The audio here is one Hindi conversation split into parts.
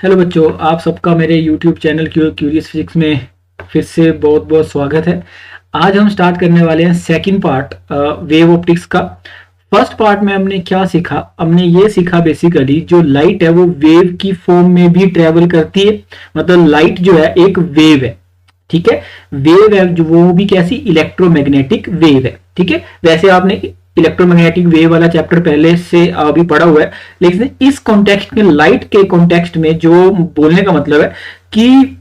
हेलो बच्चों, आप सबका मेरे YouTube चैनल क्यूरियस फिजिक्स में फिर से बहुत बहुत स्वागत है। आज हम स्टार्ट करने वाले हैं सेकंड पार्ट वेव ऑप्टिक्स का। फर्स्ट पार्ट में हमने क्या सीखा? हमने ये सीखा बेसिकली जो लाइट है वो वेव की फॉर्म में भी ट्रेवल करती है। मतलब लाइट जो है एक वेव है, ठीक है। वेव है जो वो भी कैसी? इलेक्ट्रोमैग्नेटिक वेव है, ठीक है। वैसे आपने इलेक्ट्रोमैग्नेटिक वेव वाला चैप्टर पहले से अभी पढ़ा हुआ है, लेकिन इस कॉन्टेक्स्ट में, लाइट के कॉन्टेक्स्ट में जो बोलने का मतलब है कि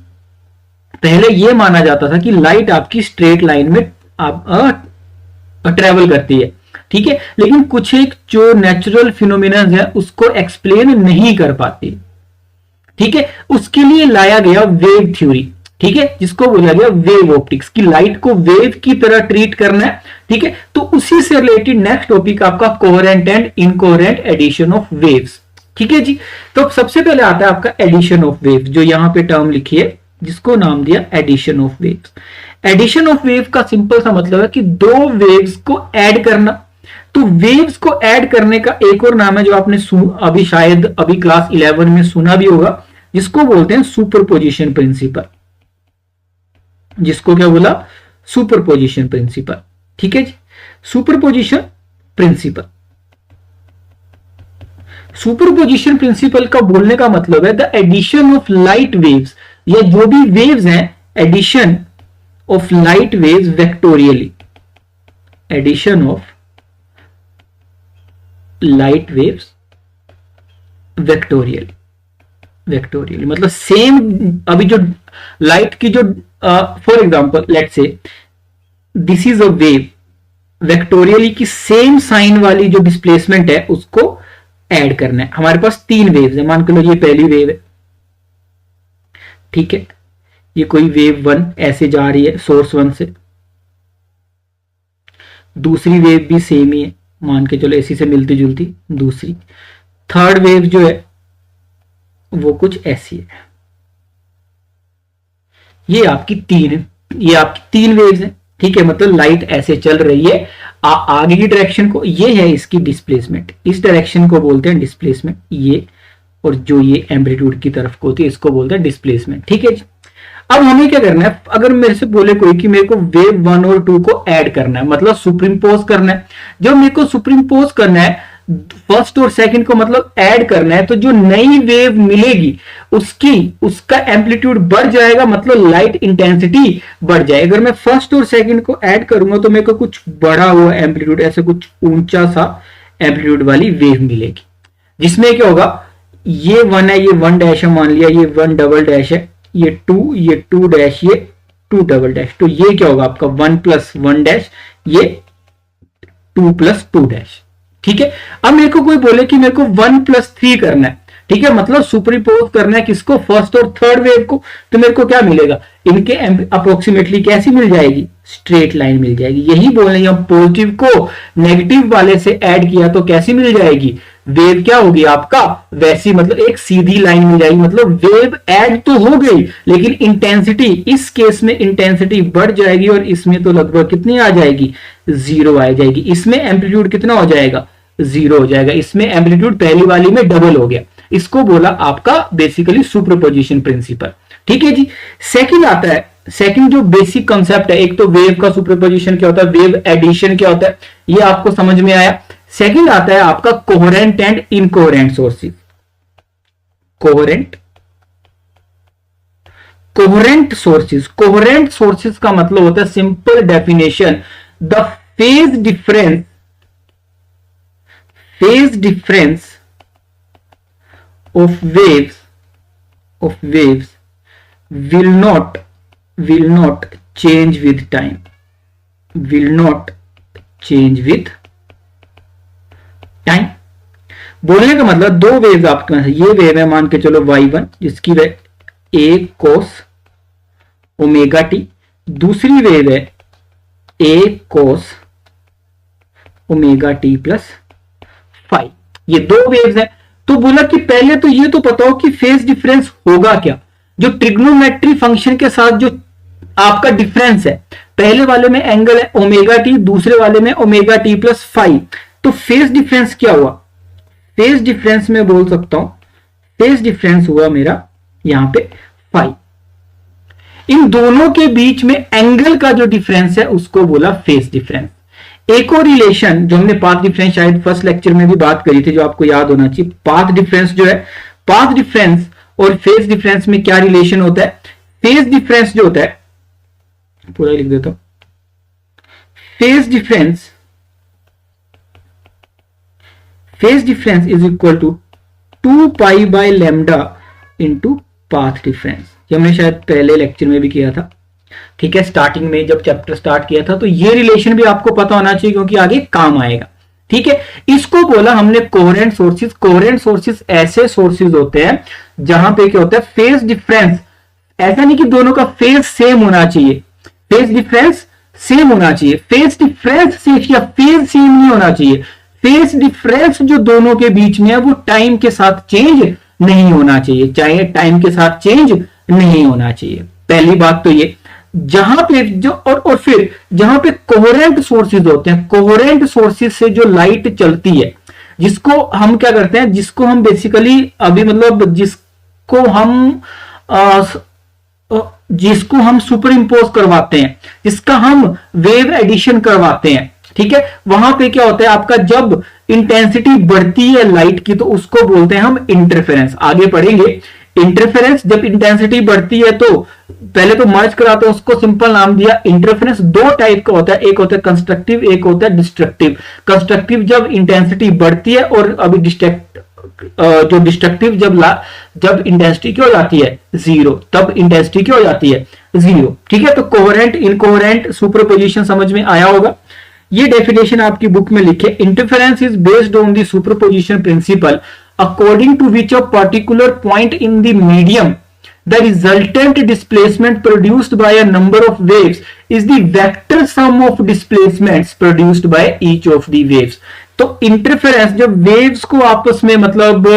पहले ये माना जाता था कि लाइट आपकी स्ट्रेट लाइन में आप ट्रेवल करती है, ठीक है। लेकिन कुछ एक जो नेचुरल फिनोमिना है उसको एक्सप्लेन नहीं कर पाती, ठीक है। उसके लिए लाया गया वेव थ्योरी, ठीक है, जिसको बोला गया वेव ऑप्टिक्स की लाइट को वेव की तरह ट्रीट करना है, ठीक है। तो उसी से रिलेटेड नेक्स्ट टॉपिक आपका coherent and incoherent addition of waves, ठीक है जी। तो सबसे पहले आता है आपका एडिशन ऑफ वेव्स, जो यहां पे टर्म लिखी है जिसको नाम दिया addition of waves. Addition of wave का सिंपल सा मतलब है कि दो वेव्स को ऐड करना। तो वेव्स को ऐड करने का एक और नाम है जो आपने अभी शायद अभी क्लास 11 में सुना भी होगा, जिसको बोलते हैं सुपरपोजिशन प्रिंसिपल। जिसको क्या बोला? सुपरपोजिशन प्रिंसिपल, ठीक है जी। सुपरपोजिशन प्रिंसिपल, सुपरपोजिशन प्रिंसिपल का बोलने का मतलब है the addition of light waves, या जो भी वेव्स हैं, addition of light waves vectorially, addition of light waves vectorially. Vectorially मतलब सेम, अभी जो लाइट की जो for example let's say this is a wave, vectorially की सेम साइन वाली जो डिस्प्लेसमेंट है उसको ऐड करना है। हमारे पास तीन वेव्स है, मान के लो ये पहली वेव है, ठीक है। ये कोई वेव 1 ऐसे जा रही है सोर्स 1 से, दूसरी वेव भी सेम ही है, मान के चलो इसी से मिलती जुलती दूसरी, थर्ड वेव जो है वो कुछ ऐसी है। ये आपकी तीन वेव्स हैं, ठीक है। मतलब लाइट ऐसे चल रही है आगे की डायरेक्शन को, ये है इसकी डिस्प्लेसमेंट, इस डायरेक्शन को बोलते हैं डिस्प्लेसमेंट ये, और जो ये एम्पलीट्यूड की तरफ को होती है इसको बोलते हैं डिस्प्लेसमेंट, ठीक है जी। अब हमें क्या करना है? अगर मेरे से बोले कोई कि मेरे को वेव 1 और 2 को ऐड करना है, मतलब सुपरिम्पोज करना है, जब मेरे को सुपरिम्पोज करना है फर्स्ट और सेकंड को, मतलब ऐड करना है, तो जो नई वेव मिलेगी उसका एम्पलीट्यूड बढ़ जाएगा, मतलब लाइट इंटेंसिटी बढ़ जाएगी। अगर मैं फर्स्ट और सेकंड को ऐड करूंगा तो मेरे को कुछ बढ़ा हुआ एम्पलीट्यूड, ऐसे कुछ ऊंचा सा एम्पलीट्यूड वाली वेव मिलेगी, जिसमें क्या होगा? ये 1 है, ये 1 डैश है, मान लिया ये 1 डबल डैश है, ये 2 डैश, ये 2 डबल डैश, तो ये क्या होगा आपका 1 प्लस 1 डैश, ये 2 प्लस 2 डैश, ठीक है। अब मेरे को कोई बोले कि मेरे को 1 प्लस 3 करना है, ठीक है, मतलब सुपरिम्पोज करना है किसको? फर्स्ट और थर्ड वेव को। तो मेरे को क्या मिलेगा? इनके अप्रोक्सीमेटली कैसी मिल जाएगी? स्ट्रेट लाइन मिल जाएगी। यही बोल रहे हैं, हम पॉजिटिव को नेगेटिव वाले से ऐड किया तो कैसी मिल जाएगी? वेव क्या होगी आपका? वैसी, मतलब एक सीधी लाइन मिल जाएगी। मतलब वेव ऐड तो हो गई, लेकिन इंटेंसिटी, इस केस में इंटेंसिटी बढ़ जाएगी, और इसमें तो लगभग कितनी आ जाएगी? 0 आ जाएगी। इसमें एम्पलीट्यूड कितना हो जाएगा? 0 हो जाएगा। इसमें एम्पलीट्यूड पहली वाली में डबल हो गया। इसको बोला आपका बेसिकली सुपरपोजिशन प्रिंसिपल, ठीक है जी। सेकंड आता है, सेकंड जो बेसिक कंसेप्ट है, एक तो वेव का सुपरपोजिशन क्या होता है, वेव एडिशन क्या होता है, ये आपको समझ में आया। सेकंड आता है आपका coherent and incoherent sources. Coherent sources का मतलब होता है, simple definition, the phase difference of waves will not change with time, बोलने का मतलब दो वेव्स आपके पास है, ये वेव है मान के चलो y1 जिसकी a cos ओमेगा टी, दूसरी वेव है a cos omega T plus 5। ये दो वेव्स है। तो बोला कि पहले तो ये तो बताओ कि फेज डिफरेंस होगा क्या? जो ट्रिग्नोमेट्री फंक्शन के साथ जो आपका डिफरेंस है, पहले वाले में एंगल है ओमेगा टी, दूसरे वाले में ओमेगा टी प्लस 5, तो फेज डिफरेंस क्या हुआ? फेज डिफरेंस में बोल सकता हूं, फेज डिफरेंस हुआ मेरा यहां पे फाई। इन दोनों के बीच में एंगल का जो डिफरेंस है उसको बोला फेज डिफरेंस। एक और रिलेशन जो हमने पाथ डिफरेंस शायद फर्स्ट लेक्चर में भी बात करी थी, जो आपको याद होना चाहिए, पाथ डिफरेंस जो है, पाथ डिफरेंस और फेज डिफरेंस में क्या रिलेशन होता है। फेज डिफरेंस जो होता है, पूरा लिख देता हूं, phase difference is equal to 2 pi by lambda into path difference. ये हमने शायद पहले लेक्चर में भी किया था, ठीक है, स्टार्टिंग में जब चैप्टर स्टार्ट किया था। तो ये रिलेशन भी आपको पता होना चाहिए क्योंकि आगे काम आएगा, ठीक है। इसको बोला हमने कोहेरेंट सोर्सेज। कोहेरेंट सोर्सेज ऐसे सोर्सेज होते हैं जहां पे क्या होता है, फेज डिफरेंस, ऐसा नहीं कि दोनों का फेज सेम होना चाहिए, फेज डिफरेंस सेम होना चाहिए, फेज डिफरेंस सिर्फ या फेज सेम नहीं होना चाहिए, फेज डिफरेंस जो दोनों के बीच में है वो टाइम के साथ चेंज नहीं होना चाहिए, चाहे टाइम के साथ चेंज नहीं होना चाहिए। पहली बात तो ये, जहां पे जो और फिर जहां पे कोहेरेंट सोर्सेज होते हैं, कोहेरेंट सोर्सेज से जो लाइट चलती है, जिसको हम क्या करते हैं, जिसको हम बेसिकली अभी मतलब जिसको हम सुपर इंपोज करवाते हैं, जिसका हम वेव एडिशन करवाते हैं, ठीक है, वहां पे क्या होता है आपका, जब इंटेंसिटी बढ़ती है लाइट की तो उसको बोलते हैं हम इंटरफेरेंस। आगे पढ़ेंगे इंटरफेरेंस। जब इंटेंसिटी बढ़ती है तो पहले तो मर्ज कराते हैं, उसको सिंपल नाम दिया इंटरफेरेंस। दो टाइप का होता है, एक होता है कंस्ट्रक्टिव, एक होता है डिस्ट्रक्टिव। कंस्ट्रक्टिव जब इंटेंसिटी बढ़ती है, और अभी डिस्ट्रक्टिव जब इंटेंसिटी क्या हो जाती है, जीरो, तब इंटेंसिटी क्या हो जाती है, जीरो, ठीक है। तो कोहेरेंट इनकोहेरेंट सुपरपोजिशन समझ में आया होगा। ये डेफिनेशन आपकी बुक में लिखे, interference is based on the superposition principle according to which a particular point in the medium, the resultant displacement produced by a number of waves is the vector sum of displacements produced by each of the waves। तो इंटरफेरेंस, जब वेव्स को आपस में मतलब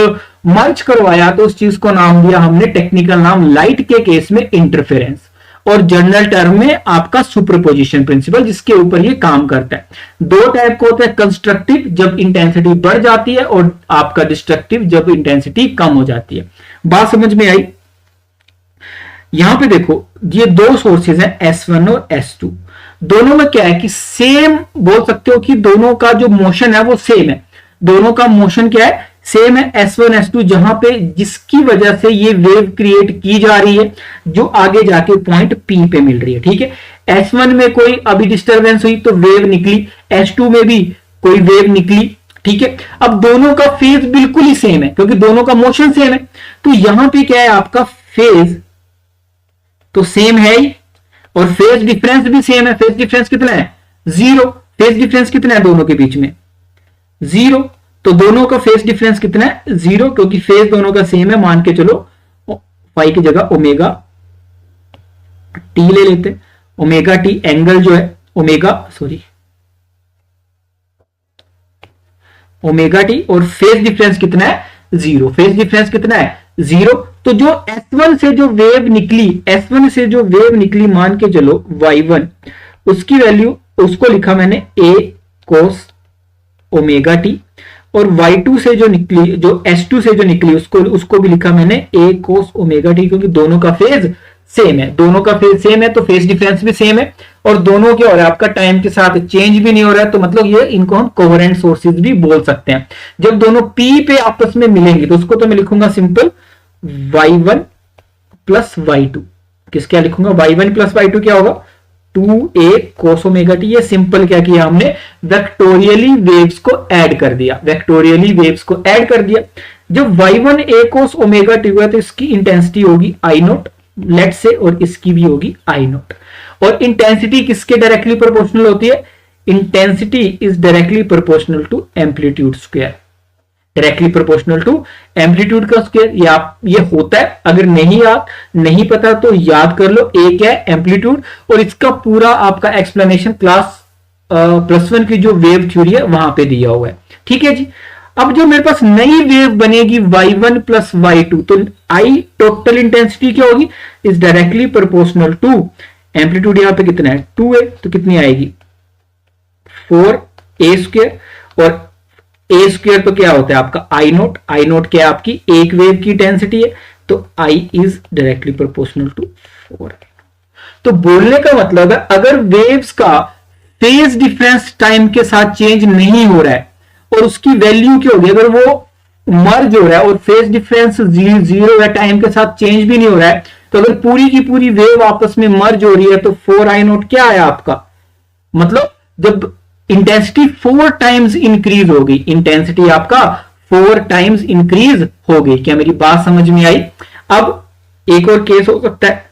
मर्ज करवाया तो उस चीज को नाम दिया हमने, टेक्निकल नाम लाइट के केस में इंटरफेरेंस, और जनरल टर्म में आपका सुपरपोजिशन प्रिंसिपल, जिसके ऊपर ये काम करता है। दो टाइप को होता है, कंस्ट्रक्टिव जब इंटेंसिटी बढ़ जाती है, और आपका डिस्ट्रक्टिव जब इंटेंसिटी कम हो जाती है। बात समझ में आई। यहां पे देखो, ये दो सोर्सेज हैं S1 और S2। दोनों में क्या है कि सेम बोल सकते हो कि दोनों का जो मोशन है वो सेम है। दोनों का मोशन क्या है, सेम है, S1 S2, जहां पे जिसकी वजह से ये वेव क्रिएट की जा रही है जो आगे जाके पॉइंट P पे मिल रही है, ठीक है। S1 में कोई अभी डिस्टरबेंस हुई तो वेव निकली, S2 में भी कोई वेव निकली, ठीक है। अब दोनों का फेज बिल्कुल ही सेम है क्योंकि दोनों का मोशन सेम है। तो यहां पे क्या है, आपका फेज तो सेम है ही, और फेज डिफरेंस भी सेम है। फेज डिफरेंस कितना है, जीरो। फेज डिफरेंस कितना है दोनों के बीच में, जीरो। तो दोनों का फेज डिफरेंस कितना है, जीरो, क्योंकि फेज दोनों का सेम है। मान के चलो फाई की जगह ओमेगा टी ले लेते, ओमेगा टी एंगल जो है ओमेगा टी, और फेज डिफरेंस कितना है, जीरो। फेज डिफरेंस कितना है, जीरो। तो जो S1 से जो वेव निकली, मान के चलो y1, उसकी वैल्यू, उसको लिखा मैंने a cos ओमेगा टी, और y2 से जो निकली, जो S2 से जो निकली, उसको भी लिखा मैंने a cos ओमेगा टी, क्योंकि दोनों का फेज सेम है। दोनों का फेज सेम है तो फेज डिफरेंस भी सेम है, और दोनों क्या हो रहा है, आपका टाइम के साथ चेंज भी नहीं हो रहा है। तो मतलब ये, इनको हम कोहेरेंट सोर्सेज भी बोल सकते हैं। जब दोनों P पे आपस में मिलेंगे तो उसको तो मैं लिखूंगा सिंपल y1 प्लस y2। किसका लिखूंगा, y1 प्लस y2 क्या होगा, 2a cos ओमेगा टी। ये सिंपल क्या किया हमने, वेक्टोरियली वेव्स को ऐड कर दिया। जब y1 a cos omega T हुआ तो इसकी इंटेंसिटी होगी I नोट, लेट से, और इसकी भी होगी I नोट। और इंटेंसिटी किसके डायरेक्टली प्रोपोर्शनल होती है, intensity is directly proportional to amplitude square, directly proportional to amplitude का स्क्वायर। ये होता है, अगर नहीं पता तो याद कर लो। एक है एम्पलीट्यूड, और इसका पूरा आपका एक्सप्लेनेशन क्लास +1 की जो वेव थ्योरी है वहां पे दिया हुआ है, ठीक है जी। अब जो मेरे पास नई वेव बनेगी y1 प्लस y2, तो I टोटल इंटेंसिटी क्या होगी, is directly proportional to amplitude. यहां पे कितना है, 2a, तो कितनी आएगी 4a स्क्वायर, और a स्क्वायर तो क्या होता है आपका I नोट क्या है, आपकी एक वेव की इंटेंसिटी है। तो I is directly proportional to 4i। तो बोलने का मतलब है अगर वेव्स का फेज डिफरेंस टाइम के साथ चेंज नहीं हो रहा है और उसकी वैल्यू क्या होगी, अगर वो मर्ज हो रहा है और फेज डिफरेंस जीरो है, टाइम के साथ चेंज भी नहीं हो रहा है, तो अगर पूरी की पूरी वेव आपस में मर्ज हो रही है तो 4i0 क्या आया आपका, मतलब जब इंटेंसिटी 4 टाइम्स इंक्रीज हो गई, इंटेंसिटी आपका 4 टाइम्स इंक्रीज हो गई। क्या मेरी बात समझ में आई? अब एक और केस हो सकता है,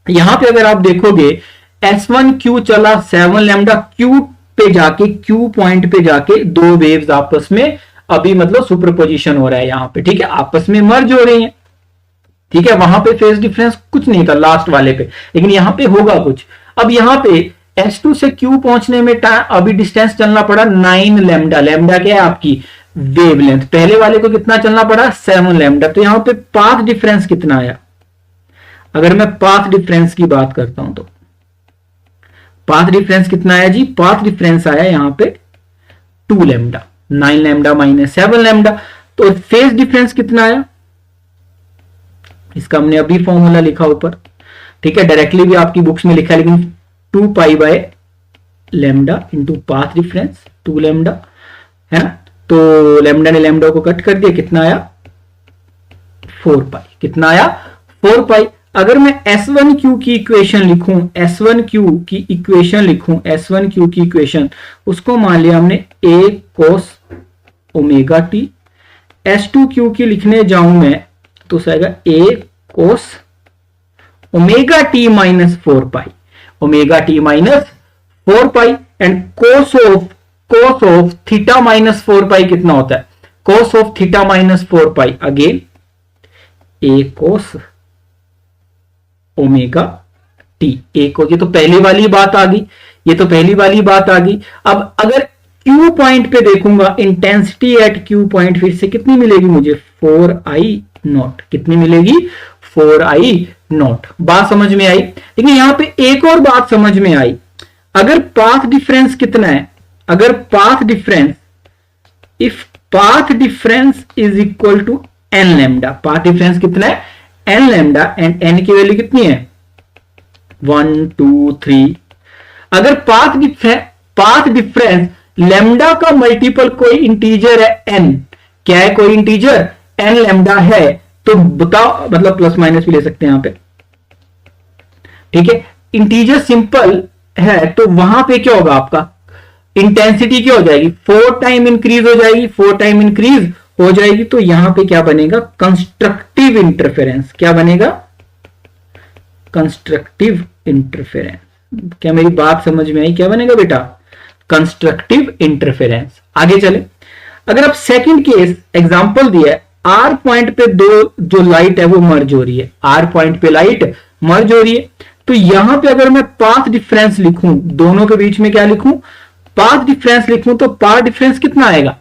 यहां पे अगर आप देखोगे S1Q चला 7 लैम्डा, Q पे जाके Q पॉइंट पे जाके दो वेव्स आपस में अभी मतलब सुपरपोजिशन हो रहा है यहां पे, ठीक है, आपस में मर्ज हो रही हैं, ठीक है, वहां पे फेज डिफरेंस कुछ नहीं था लास्ट वाले पे, लेकिन यहां पे होगा कुछ। अब यहां पे S2 से Q पहुंचने में अभी डिस्टेंस चलना पड़ा 9 लैम्डा, लैम्डा क्या है आपकी वेवलेंथ, पहले वाले को कितना चलना पड़ा 7 लैम्डा, तो यहां पे पाथ डिफरेंस कितना आया, अगर मैं पाथ डिफरेंस की बात करता हूं तो पाथ डिफरेंस कितना आया जी, पाथ डिफरेंस आया यहां पे 2 लैम्डा, 9 लैम्डा माइनस 7 लैम्डा, तो फेज डिफरेंस कितना आया, इसका हमने अभी फॉर्मूला लिखा ऊपर, ठीक है, डायरेक्टली भी आपकी बुक्स में लिखा है, लेकिन 2 pi by lambda into path difference 2 lambda है ना, तो लैम्डा ने लैम्डा को कट कर दिया, कितना आया 4 पाई, कितना आया 4 पाई। अगर मैं S1Q की इक्वेशन लिखूं, S1Q की इक्वेशन लिखूं, S1Q की इक्वेशन, उसको मान लिया हमने A cos omega T, S2Q की लिखने जाऊं मैं तो आएगा A cos omega t minus 4 pi, omega t minus 4 pi, and cos of theta minus 4 पाई कितना होता है, cos of theta minus 4 pi again A cos omega T, एक हो, ये तो पहली वाली बात आ गई, ये तो पहली वाली बात आ गई। अब अगर Q पॉइंट पे देखूंगा, इंटेंसिटी एट Q पॉइंट फिर से कितनी मिलेगी मुझे 4i0, कितनी मिलेगी 4i0, बात समझ में आई। लेकिन यहां पे एक और बात समझ में आई, अगर पाथ डिफरेंस कितना है, अगर path difference, if path difference is equal to n lambda, path difference कितना है n लैम्डा, एंड n की वैल्यू कितनी है 1 2 3, अगर पाथ डिफरेंस लैम्डा का मल्टीपल कोई इंटीजर है n, क्या है कोई इंटीजर n लैम्डा है, तो बताओ, मतलब प्लस माइनस भी ले सकते हैं यहां पे, ठीक है, इंटीजर सिंपल है, तो वहां पे क्या होगा आपका इंटेंसिटी क्या हो जाएगी 4 टाइम इंक्रीज हो जाएगी, 4 टाइम इंक्रीज हो जाएगी, तो यहां पे क्या बनेगा कंस्ट्रक्टिव इंटरफेरेंस, क्या बनेगा कंस्ट्रक्टिव इंटरफेरेंस। क्या मेरी बात समझ में आई, क्या बनेगा बेटा कंस्ट्रक्टिव इंटरफेरेंस। आगे चले, अगर आप सेकंड केस एग्जांपल दिया है, आर पॉइंट पे दो जो लाइट है वो मर्ज हो रही है, आर पॉइंट पे लाइट मर्ज हो रही है, तो यहां पे अगर मैं पाथ डिफरेंस लिखूं, दोनों के बीच में क्या लिखूं पाथ डिफरेंस लिखूं, तो पाथ डिफरेंस कितना आएगा,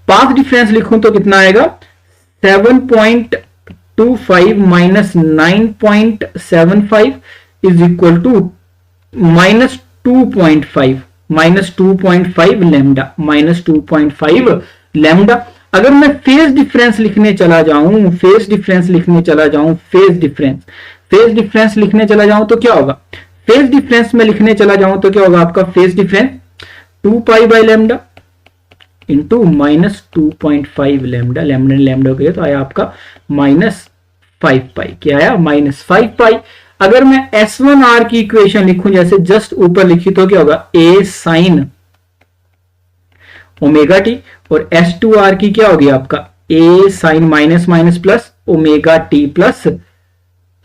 पाथ डिफरेंस लिखूं तो कितना आएगा 7.25 minus 9.75 is equal to minus 2.5 lambda, minus 2.5 lambda. अगर मैं फेज डिफरेंस लिखने चला जाऊं, फेज डिफरेंस लिखने चला जाऊं, फेज डिफरेंस लिखने चला जाऊं तो क्या होगा, फेज डिफरेंस में लिखने चला जाऊं तो क्या होगा आपका phase difference 2 pi by lambda into minus 2.5 lambda, lambda ने लैम्डा को तो आया आपका माइनस 5 पाई, क्या आया माइनस 5 पाई। अगर मैं S1R की इक्वेशन लिखूं जैसे जस्ट ऊपर लिखी तो क्या होगा A साइन ओमेगा टी, और S2R की क्या होगी आपका A sine minus minus plus omega T plus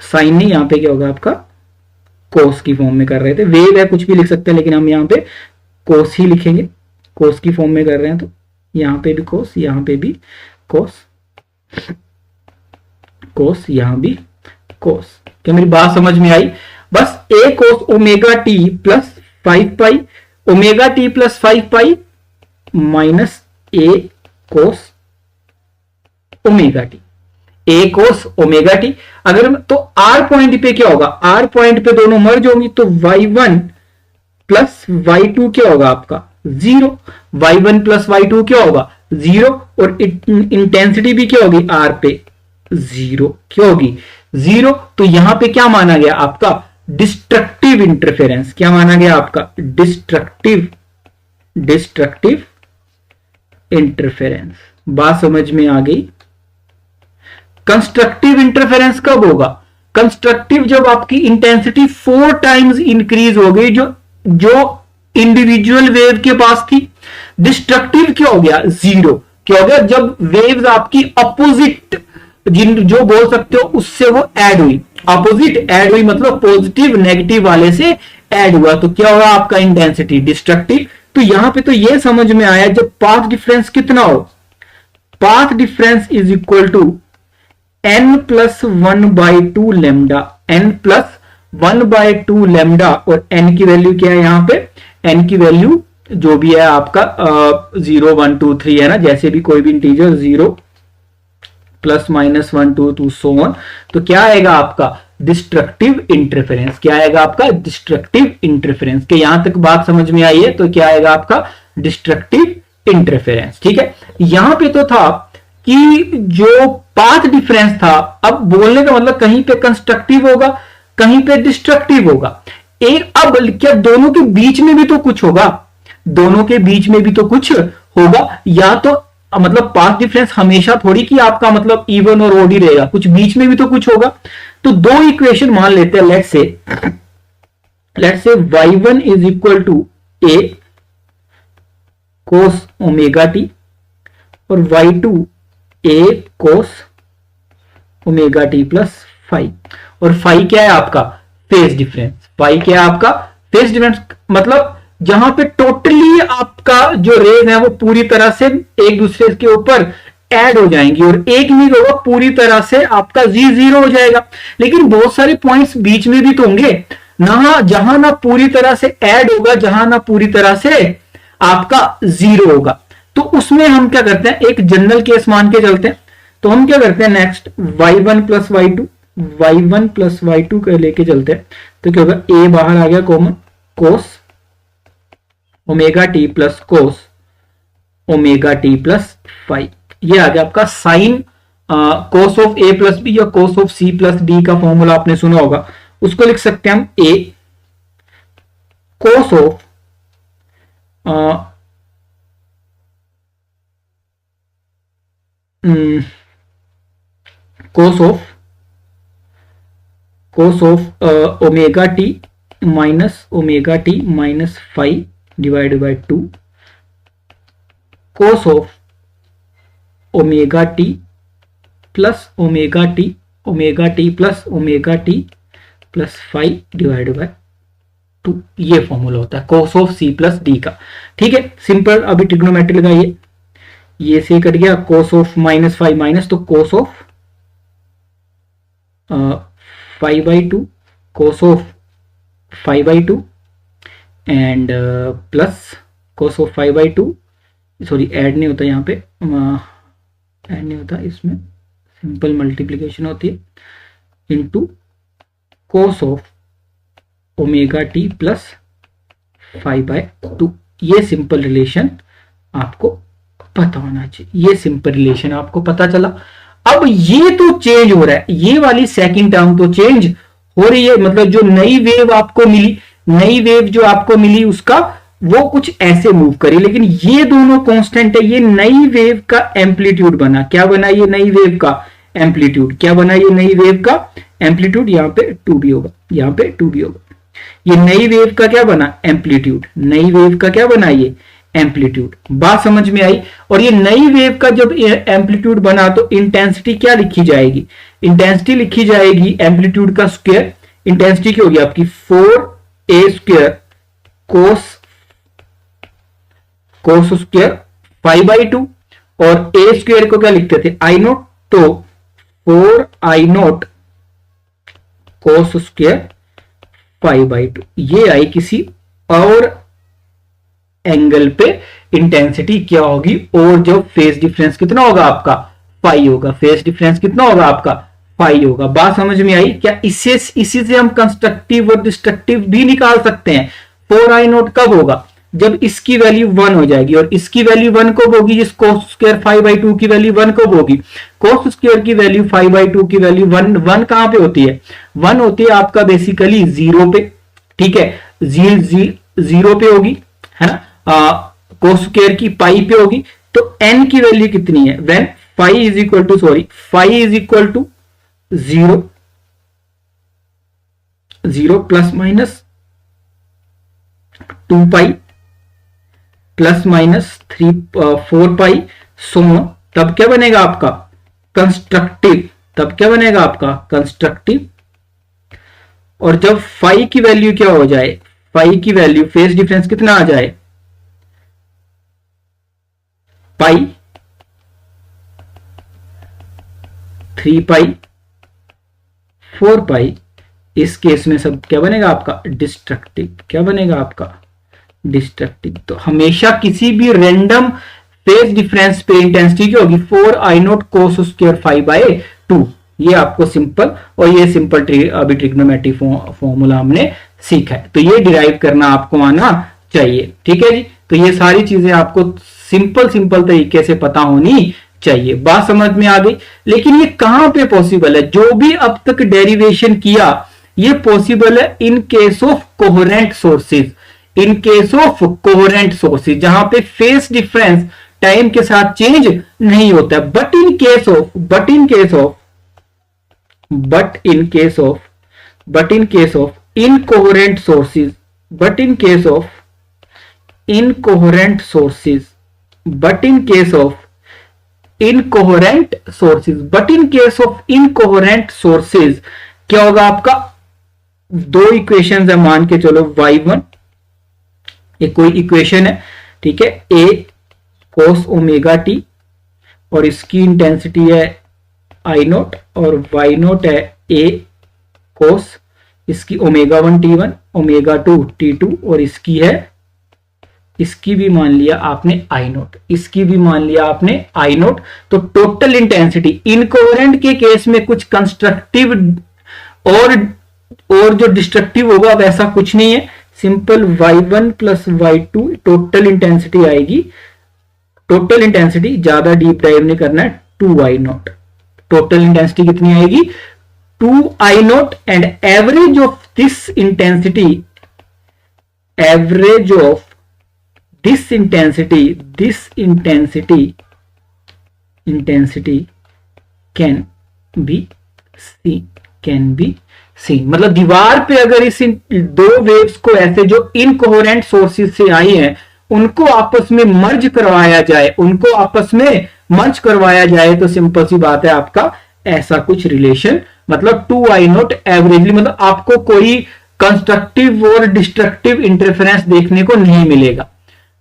sine, नहीं यहां पे क्या होगा आपका कोस की फॉर्म में कर रहे थे, वेव है कुछ भी लिख सकते हैं, लेकिन हम यहां पे कोस ही लिखेंगे, कोस की फॉर्म में कर रहे हैं, तो यहां पे भी कोस, यहां पे भी कोस, कोस यहां भी कोस। क्या मेरी बात समझ में आई, बस A cos omega T plus 5 pi, omega T plus 5 pi minus A cos omega T, A cos omega T. अगर तो R पॉइंट पे क्या होगा, R पॉइंट पे दोनों मर्ज होंगी, तो y1 प्लस y2 क्या होगा आपका 0, y1 प्लस y2 क्या होगा 0, और इंटेंसिटी भी क्या होगी R पे जीरो। क्या होगी? जीरो। तो यहां पे क्या माना गया आपका? Destructive interference. क्या माना गया आपका? Destructive interference. बात समझ में आ गई? कंस्ट्रक्टिव इंटरफेरेंस कब होगा? कंस्ट्रक्टिव जब आपकी इंटेंसिटी 4 टाइम्स इंक्रीज हो गई जो इंडिविजुअल वेव के पास थी। डिस्ट्रक्टिव क्या हो गया? जीरो। क्या हो गया? जब वेव्स आपकी अपोजिट, जो बोल सकते हो उससे वो ऐड हुई। अपोजिट ऐड हुई मतलब पॉजिटिव नेगेटिव वाले से ऐड हुआ, तो क्या होगा आपका? Intensity destructive. तो यहां पे तो ये समझ में आया जब पाथ डिफरेंस कितना हो, path difference is equal to n plus 1/2 lambda, n plus 1/2 lambda, और n की वैल्यू क्या है यहां पे? n की वैल्यू जो भी है आपका 0 1 2 3 है ना, जैसे भी कोई भी integer 0 plus minus 1 2 2 so on. तो क्या आएगा आपका? Destructive interference. क्या आएगा आपका? Destructive interference. के यहां तक बात समझ में आई है? तो क्या आएगा आपका? Destructive interference. ठीक है। यहां पे तो था कि जो पाथ डिफरेंस था, अब बोलने का मतलब कहीं पे कंस्ट्रक्टिव होगा, कहीं पे डिस्ट्रक्टिव होगा। अब क्या दोनों के बीच में भी तो कुछ होगा? दोनों के बीच में भी तो कुछ होगा। या तो मतलब पाथ डिफरेंस हमेशा थोड़ी कि आपका मतलब इवन और ओड ही रहेगा, कुछ बीच में भी तो कुछ होगा। तो दो इक्वेशन मान लेते हैं। Let's say y1 is equal to a cos omega T और y2 a cos omega T plus five. और फाइव क्या है आपका? Phase difference. फाइव क्या है आपका? फेज डिफरेंस मतलब जहां पे टोटली आपका जो रेज है वो पूरी तरह से एक दूसरे के ऊपर ऐड हो जाएंगी, और एक नहीं होगा, पूरी तरह से आपका जीरो हो जाएगा। लेकिन बहुत सारे पॉइंट्स बीच में भी तो होंगे ना, जहां ना पूरी तरह से ऐड होगा, जहां ना पूरी तरह से आपका जीरो होगा। तो उसमें हम क्या करते हैं? एक जनरल केस मान के चलते हैं। तो हम क्या करते हैं? नेक्स्ट y1 प्लस y2 का लेके चलते हैं। तो क्या होगा? a बाहर आ गया common, cos omega T plus cos omega T plus five. ये आ गया आपका sine cos of a plus b या cos of c plus d का फॉर्मूला आपने सुना होगा। उसको लिख सकते हैं हम a cos of cos of omega t minus five divide by 2 cos of omega T plus omega T plus five divide by 2। ये फॉर्मूला होता है cos of C plus d का। ठीक है, सिंपल। अभी ट्रिग्नोमेट्री लगाइए, ये से कट गया cos of minus five minus, तो cos of 5/2 cos of 5/2 and plus cos of 5/2। Sorry, add नहीं होता यहाँ पे, ऐड नहीं होता, इसमें सिंपल मल्टीप्लीकेशन होती है, into cos of omega T plus 5/2। ये सिंपल रिलेशन आपको पता होना चाहिए। ये सिंपल रिलेशन आपको पता चला। अब ये तो चेंज हो रहा है, ये वाली सेकंड टर्म तो चेंज हो रही है, मतलब जो नई वेव आपको मिली, नई वेव जो आपको मिली उसका वो कुछ ऐसे मूव करी, लेकिन ये दोनों कांस्टेंट है। ये नई वेव का एम्पलीट्यूड बना, क्या बना? ये नई वेव का एम्पलीट्यूड। क्या बना? ये नई वेव का एम्पलीट्यूड। यहाँ पे 2b होगा, यहाँ पे 2b होगा। ये नई वेव का क्या बना? एम्पलीट्यूड। नई वेव का क्या बना? ये एम्पलीट्यूड। बात समझ में आई? और ये नई वेव का जब एम्पलीट्यूड बना तो इंटेंसिटी क्या लिखी जाएगी? इंटेंसिटी लिखी जाएगी एम्पलीट्यूड का स्क्वायर। इंटेंसिटी क्या होगी आपकी? 4a स्क्वायर कोस स्क्वायर 5/2, और a स्क्वायर को क्या लिखते थे? आई नोट। तो 4i0 कोस स्क्वायर 5/2। ये आई किसी और एंगल पे इंटेंसिटी क्या होगी, और जो फेज डिफरेंस कितना होगा आपका? पाई होगा। फेज डिफरेंस कितना होगा आपका? पाई होगा। बात समझ में आई क्या? इसी से हम कंस्ट्रक्टिव और डिस्ट्रक्टिव भी निकाल सकते हैं। 4i0 कब होगा? जब इसकी वैल्यू 1 हो जाएगी और इसकी वैल्यू 1 कब होगी, जिस cos स्क्वायर 5/2 की वैल्यू 1 कब होगी, cos स्क्वायर की वैल्यू 5/2 की वैल्यू 1 कहां पे होती है, 1 होती है आपका बेसिकली 0 पे, ठीक है, 0 पे होगी, है ना, cos स्क्वायर की पाई पे होगी। तो n की वैल्यू कितनी है, when phi is equal to 0 plus minus 2 pi plus minus 4 pi so on, तब क्या बनेगा आपका कंस्ट्रक्टिव, तब क्या बनेगा आपका कंस्ट्रक्टिव। और जब फाई की वैल्यू क्या हो जाए, फाई की वैल्यू फेस डिफरेंस कितना आ जाए, पाई 3 पाई 4 पाई, इस केस में सब क्या बनेगा आपका डिस्ट्रक्टिव, क्या बनेगा आपका डिस्ट्रक्टिव। तो हमेशा किसी भी रैंडम फेज डिफरेंस पे इंटेंसिटी क्या होगी 4I0 cos स्क्वायर 5/2, ये आपको सिंपल, और ये सिंपल अभी ट्रिग्नोमेट्रिक फॉर्मूला हमने सीखा है, तो ये डिराइव करना आपको आना चाहिए, ठीक है जी। तो ये सारी चीजें आपको सिंपल तरीके से पता होनी चाहिए, बात समझ में आ गई। लेकिन ये कहां पे पॉसिबल है, जो भी अब तक डेरिवेशन किया ये पॉसिबल है in case of coherent sources, in case of coherent sources जहां पे फेस डिफरेंस टाइम के साथ चेंज नहीं होता है। But in case of incoherent sources, but in case of incoherent sources क्या होगा आपका, दो इक्वेशंस है, मान के चलो y1 एक कोई इक्वेशन है, ठीक है, a cos ओमेगा t और इसकी इंटेंसिटी है I0 और y0 है a cos इसकी ओमेगा 1 t1 ओमेगा 2 t2 और इसकी भी मान लिया आपने I0, इसकी भी मान लिया आपने I0। तो टोटल इंटेंसिटी इनकोहेरेंट के केस में कुछ कंस्ट्रक्टिव और जो डिस्ट्रक्टिव होगा वैसा कुछ नहीं है, simple y1 plus y2 total intensity आएगी, टोटल इंटेंसिटी ज्यादा डीप डाइव नहीं करना है, 2I0, टोटल इंटेंसिटी कितनी आएगी 2I0 and average of this intensity, average of this intensity can be seen, मतलब दीवार पे अगर इस दो वेव्स को ऐसे जो इनकोहेरेंट सोर्सेज से आई हैं उनको आपस में मर्ज करवाया जाए तो सिंपल सी बात है आपका ऐसा कुछ रिलेशन, मतलब 2I0 एवरेजली, मतलब आपको कोई कंस्ट्रक्टिव और डिस्ट्रक्टिव इंटरफेरेंस देखने को नहीं मिलेगा,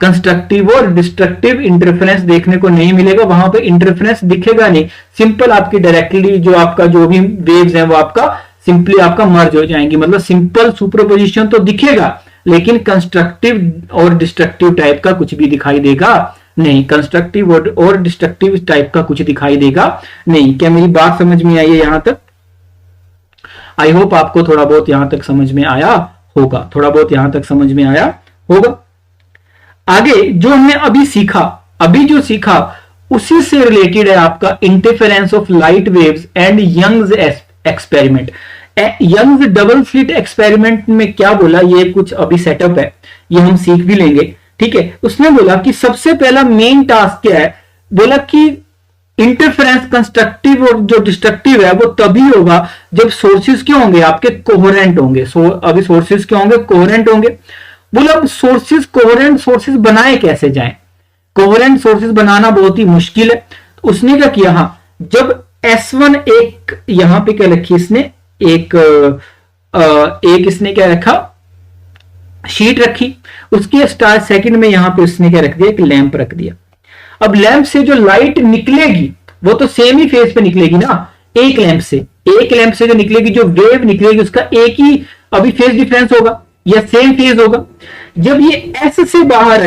कंस्ट्रक्टिव और डिस्ट्रक्टिव इंटरफेरेंस देखने को नहीं मिलेगा, वहां पे इंटरफेरेंस दिखेगा नहीं, सिंपल आपकी डायरेक्टली जो भी वेव्स हैं वो आपका सिंपली आपका मर्ज हो जाएंगी, मतलब सिंपल सुपरपोजिशन तो दिखेगा लेकिन कंस्ट्रक्टिव और डिस्ट्रक्टिव टाइप का कुछ भी दिखाई देगा नहीं, कंस्ट्रक्टिव और डिस्ट्रक्टिव टाइप का कुछ दिखाई देगा नहीं। क्या मेरी बात समझ में आई है यहां तक? आई होप आपको थोड़ा बहुत यहां तक समझ में आया होगा, आगे जो हमने अभी जो सीखा उसी से रिलेटेड है आपका interference of light waves and Young's experiment. Young's double slit experiment में क्या बोला, ये कुछ अभी सेटअप है, ये हम सीख भी लेंगे, ठीक है। उसने बोला कि सबसे पहला मेन टास्क क्या है, बोला कि इंटरफेरेंस कंस्ट्रक्टिव और जो डिस्ट्रक्टिव है वो तभी होगा जब सोर्सेज क्या होंगे आपके कोहेरेंट होंगे। अभी सोर्सेज क्या होंगे, कोहेरेंट होंगे। बोला सोर्सेज, कोहेरेंट सोर्सेज बनाए कैसे जाएं, कोहेरेंट सोर्सेज बनाना बहुत ही मुश्किल है। उसने क्या किया, हाँ, जब S1 एक यहां पे क्या रखी इसने, एक इसने क्या रखा, शीट रखी, उसके स्टार सेकंड में यहां पे उसने क्या रख दिया, एक लैंप रख दिया। अब लैंप से जो लाइट निकलेगी वो तो सेम ही फेज पे निकलेगी ना, एक लैंप से जो निकलेगी, जो वेव निकलेगी उसका एक ही अभी फेज डिफरेंस होगा या सेम फेज होगा। जब ये S से बाहर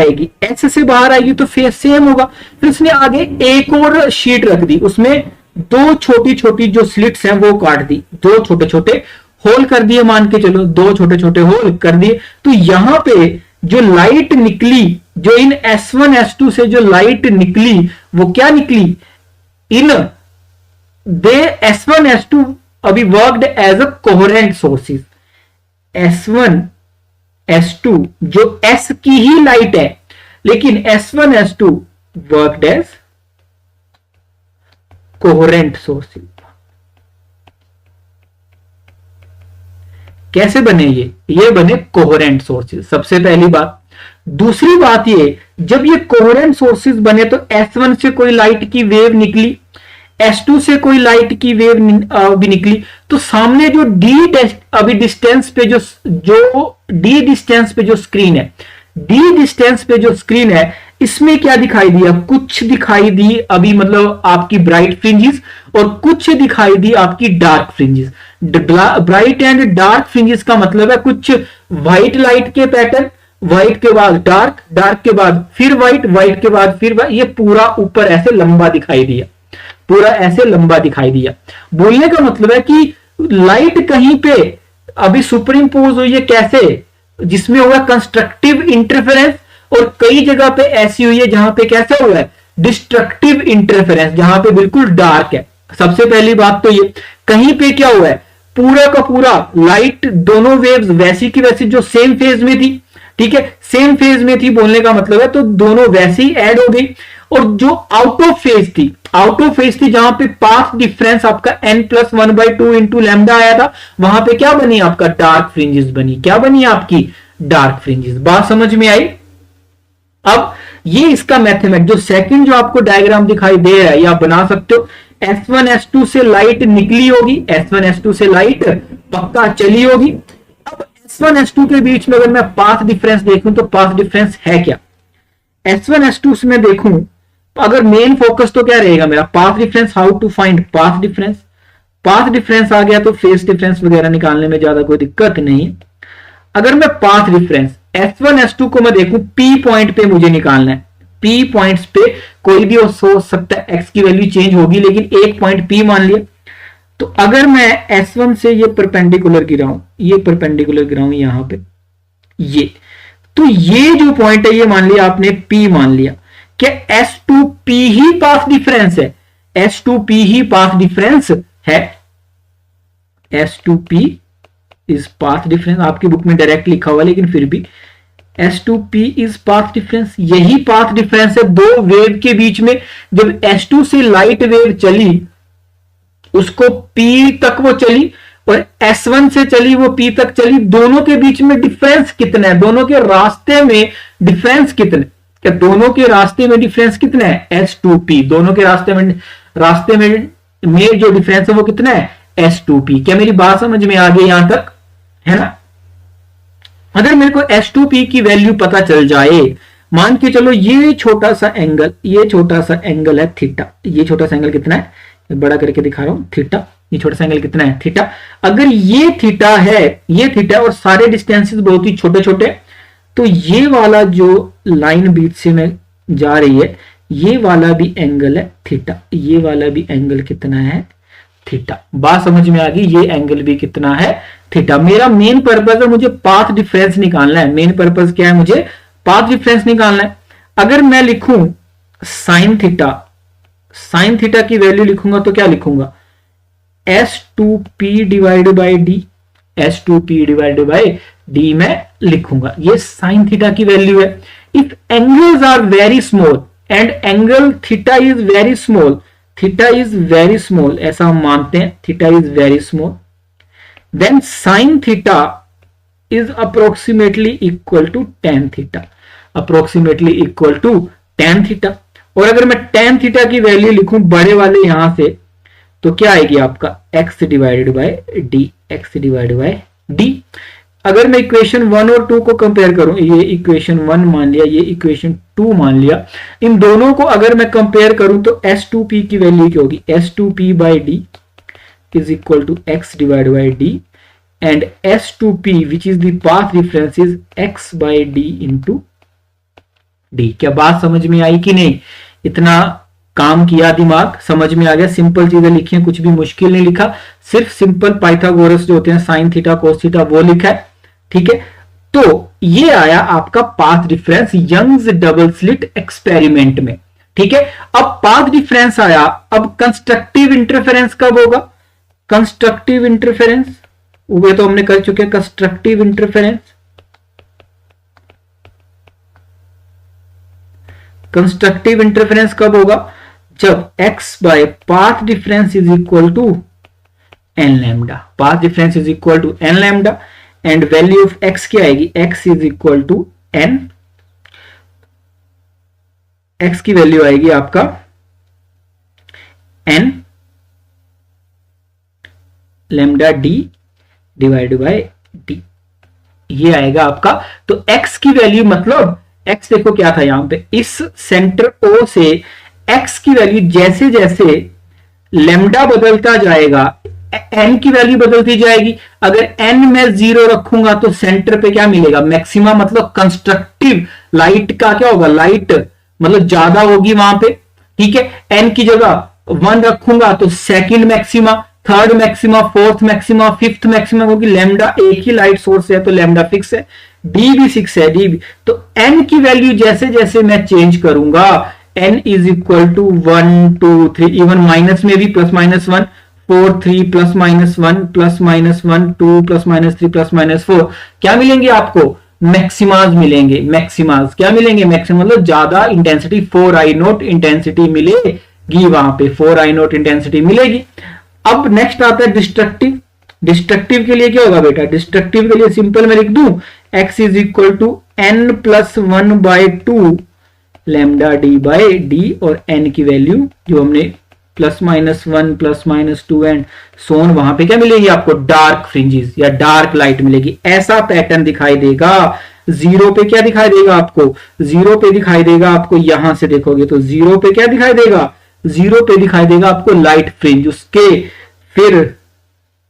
आएगी तो फेज सेम होगा। फिर उसने आगे एक और शीट रख दी, उसमें दो छोटी छोटी जो स्लिट्स हैं वो काट दी, दो छोटे छोटे होल कर दिए, मान के चलो 2 छोटे छोटे होल कर दिए। तो यहां पे जो लाइट निकली, जो इन S1 S2 से जो लाइट निकली वो क्या निकली, इन दे S1 S2 अभी worked as a coherent sources. S1 S2 जो S की ही लाइट है, लेकिन S1 S2 worked as coherent sources. कैसे बने ये बने कोहेरेंट सोर्सेस, सबसे पहली बात। दूसरी बात ये, जब ये कोहेरेंट सोर्सेस बने तो S1 से कोई लाइट की वेव निकली, S2 से कोई लाइट की वेव भी निकली, तो सामने जो अभी डिस्टेंस पे जो D डिस्टेंस पे जो स्क्रीन है, D डिस्टेंस पे जो स्क्रीन है, इसमें क्या दिखाई दिया, कुछ दिखाई दी अभी मतलब आपकी ब्राइट फ्रिंजेस और कुछ दिखाई दी आपकी dark fringes. Bright and dark fringes का मतलब है कुछ व्हाइट लाइट के पैटर्न, व्हाइट के बाद डार्क, डार्क के बाद फिर व्हाइट, व्हाइट के बाद फिर व्हाइट, ये पूरा ऊपर ऐसे लंबा दिखाई दिया, पूरा ऐसे लंबा दिखाई दिया। बोलने का मतलब है कि लाइट कहीं पे अभी सुपर इंपोज हुई है, कैसे, जिसमें हुआ कंस्ट्रक्टिव इंटरफेरेंस, और कई जगह पे ऐसी हुई है जहां पे कैसा हुआ है, डिस्ट्रक्टिव इंटरफेरेंस, जहां पे बिल्कुल डार्क है। सबसे पहली बात तो ये, कहीं पे क्या हुआ है, पूरा का पूरा लाइट दोनों वेव्स वैसी की वैसी जो सेम फेज में थी, ठीक है, सेम फेज में थी बोलने का मतलब है, तो दोनों वैसे ही ऐड हो गई। और जो आउट ऑफ फेज थी, आउट ऑफ फेज थी जहां पे पाथ डिफरेंस आपका n+1/2 इंटू लैम्डा आया था, वहां पे क्या बनी आपका डार्क फ्रिंजेस बनी, क्या बनी आपकी डार्क फ्रिंजेस। बात समझ में आई। अब ये इसका मैथमेटिक जो सेकंड जो आपको डायग्राम दिखाई दे रहा है, ये आप बना सकते हो। S1 S2 से लाइट निकली होगी, S1 S2 से लाइट पक्का चली होगी। अब S1 S2 के बीच में अगर मैं पाथ डिफरेंस देखूं तो पाथ डिफरेंस है क्या, S1 S2 से मैं देखूं, अगर मेन फोकस तो क्या रहेगा मेरा, path difference, how to find path difference. Path difference आ गया तो फेस डिफरेंस वगैरह निकालने में ज्यादा कोई दिक्कत नहीं है। अगर मैं पाथ डिफरेंस S1 S2 को मैं देखूं, P पॉइंट पे मुझे निकालना है, P पॉइंट्स पे कोई भी हो सकता है, x की वैल्यू चेंज होगी, लेकिन एक पॉइंट P मान लिया। तो अगर मैं S1 से ये परपेंडिकुलर गिराऊं, ये परपेंडिकुलर गिराऊं यहां पे, ये तो ये जो पॉइंट है ये मान लिया आपने P मान लिया, क्या S2P ही पाथ डिफरेंस है, S2P ही पाथ डिफरेंस है, S2P इज पाथ डिफरेंस, आपकी बुक में डायरेक्ट लिखा हुआ लेकिन फिर भी S2P इज पाथ डिफरेंस, यही पाथ डिफरेंस है दो वेव के बीच में। जब S2 से लाइट वेव चली उसको P तक वो चली, और S1 से चली वो P तक चली, दोनों के बीच में डिफरेंस कितना है, दोनों के रास्ते में डिफरेंस कितना है, क्या दोनों के रास्ते में डिफरेंस कितना है, S2P, दोनों के रास्ते में जो डिफरेंस है वो कितना है, S2P। क्या मेरी बात समझ में आ गई यहां तक, है ना। अगर मेरे को S2P की वैल्यू पता चल जाए, मान के चलो ये छोटा सा एंगल, ये छोटा सा एंगल है थीटा, ये छोटा सा एंगल कितना है, बड़ा करके दिखा रहा हूं, थीटा, ये छोटा सा एंगल कितना है, थीटा। अगर ये थीटा है, ये थीटा, और सारे डिस्टेंसेस बहुत ही छोटे छोटे, तो ये वाला जो लाइन बीच से में जा रही है, ये वाला भी एंगल है थीटा, ये वाला भी एंगल कितना है, थीटा। बात समझ में आ गई, ये एंगल भी कितना है, थीटा। मेरा मेन पर्पस है मुझे पाथ डिफरेंस निकालना है, मेन पर्पस क्या है, मुझे पाथ डिफरेंस निकालना है। अगर मैं लिखूं साइन थीटा, साइन थीटा की वैल्यू लिखूंगा तो क्या लिखूंगा, S2P divide by D, S2P divide by D में लिखूंगा, ये साइन थीटा की वैल्यू है। If angles are very small and angle theta is very small, theta is very small, ऐसा हम मानते हैं, theta is very small, then sine theta is approximately equal to tan theta, approximately equal to tan theta. और अगर मैं टेन थीटा की वैल्यू लिखूं बड़े वाले यहां से, तो क्या आएगी आपका x divided by D, x divided by D. अगर मैं इक्वेशन 1 और 2 को कंपेयर करूं, ये इक्वेशन 1 मान लिया, ये इक्वेशन 2 मान लिया, इन दोनों को अगर मैं कंपेयर करूं तो S2P की वैल्यू क्या होगी, S2P by D is equal to x divide by D, and S2P which is the path difference is x by D into D. क्या बात समझ में आई कि नहीं, इतना काम किया, दिमाग समझ में आ गया, सिंपल चीजें लिखी हैं, कुछ भी मुश्किल नहीं लिखा, सिर्फ सिंपल पाइथागोरस जो होते हैं साइन थीटा कोस थीटा वो लिखा है, ठीक है। तो ये आया आपका path difference Young's double slit experiment में। ठीक है, अब पाथ डिफरेंस आया, अब कंस्ट्रक्टिव इंटरफेरेंस कब होगा? कंस्ट्रक्टिव इंटरफेरेंस वे तो हमने कर चुके हैं। कंस्ट्रक्टिव इंटरफेरेंस, कंस्ट्रक्टिव इंटरफेरेंस कब होगा? जब x by path difference is equal to N lambda. Path difference is equal to N lambda and value of x क्या आएगी? x is equal to N, x की वैल्यू आएगी आपका n lambda D divide by D, ये आएगा आपका। तो x की वैल्यू मतलब x देखो क्या था यहां पे, इस सेंटर O से x की वैल्यू जैसे जैसे लैम्डा बदलता जाएगा n की वैल्यू बदलती जाएगी। अगर n में 0 रखूंगा तो सेंटर पे क्या मिलेगा? मैक्सिमा, मतलब कंस्ट्रक्टिव लाइट का क्या होगा? लाइट मतलब ज्यादा होगी वहां पे। ठीक है, n की जगह 1 रखूंगा तो second maxima, third maxima, fourth maxima, fifth maxima, क्योंकि लैम्डा एक ही लाइट सोर्स है तो लैम्डा फिक्स है, डी भी फिक्स है, डी भी। तो n की वैल्यू जैसे जैसे मैं चेंज करूंगा, n is equal to 1 2 3, even minus में भी plus minus 1 4 3 plus minus 1 plus minus 1 2 plus minus 3 plus minus 4, क्या मिलेंगे आपको? मैक्सिमाज मिलेंगे। मैक्सिमाज क्या मिलेंगे? मैक्सिमम मतलब ज्यादा इंटेंसिटी, 4I0 इंटेंसिटी मिलेगी वहां पे, 4I0 इंटेंसिटी मिलेगी। अब नेक्स्ट आता है डिस्ट्रक्टिव। डिस्ट्रक्टिव के लिए क्या होगा बेटा? डिस्ट्रक्टिव के लिए सिंपल मैं लिख दूं x is equal to n plus 1 by 2 lambda d by d, और n की वैल्यू जो हमने plus minus 1 plus minus 2 and so on, वहां पे क्या मिलेगी आपको? डार्क फ्रिंजेस या डार्क लाइट मिलेगी। ऐसा पैटर्न दिखाई देगा। 0 पे क्या दिखाई देगा आपको? 0 पे दिखाई देगा आपको, यहां से देखोगे तो 0 पे क्या दिखाई देगा? 0 पे दिखाई देगा आपको लाइट फ्रिंज, उसके फिर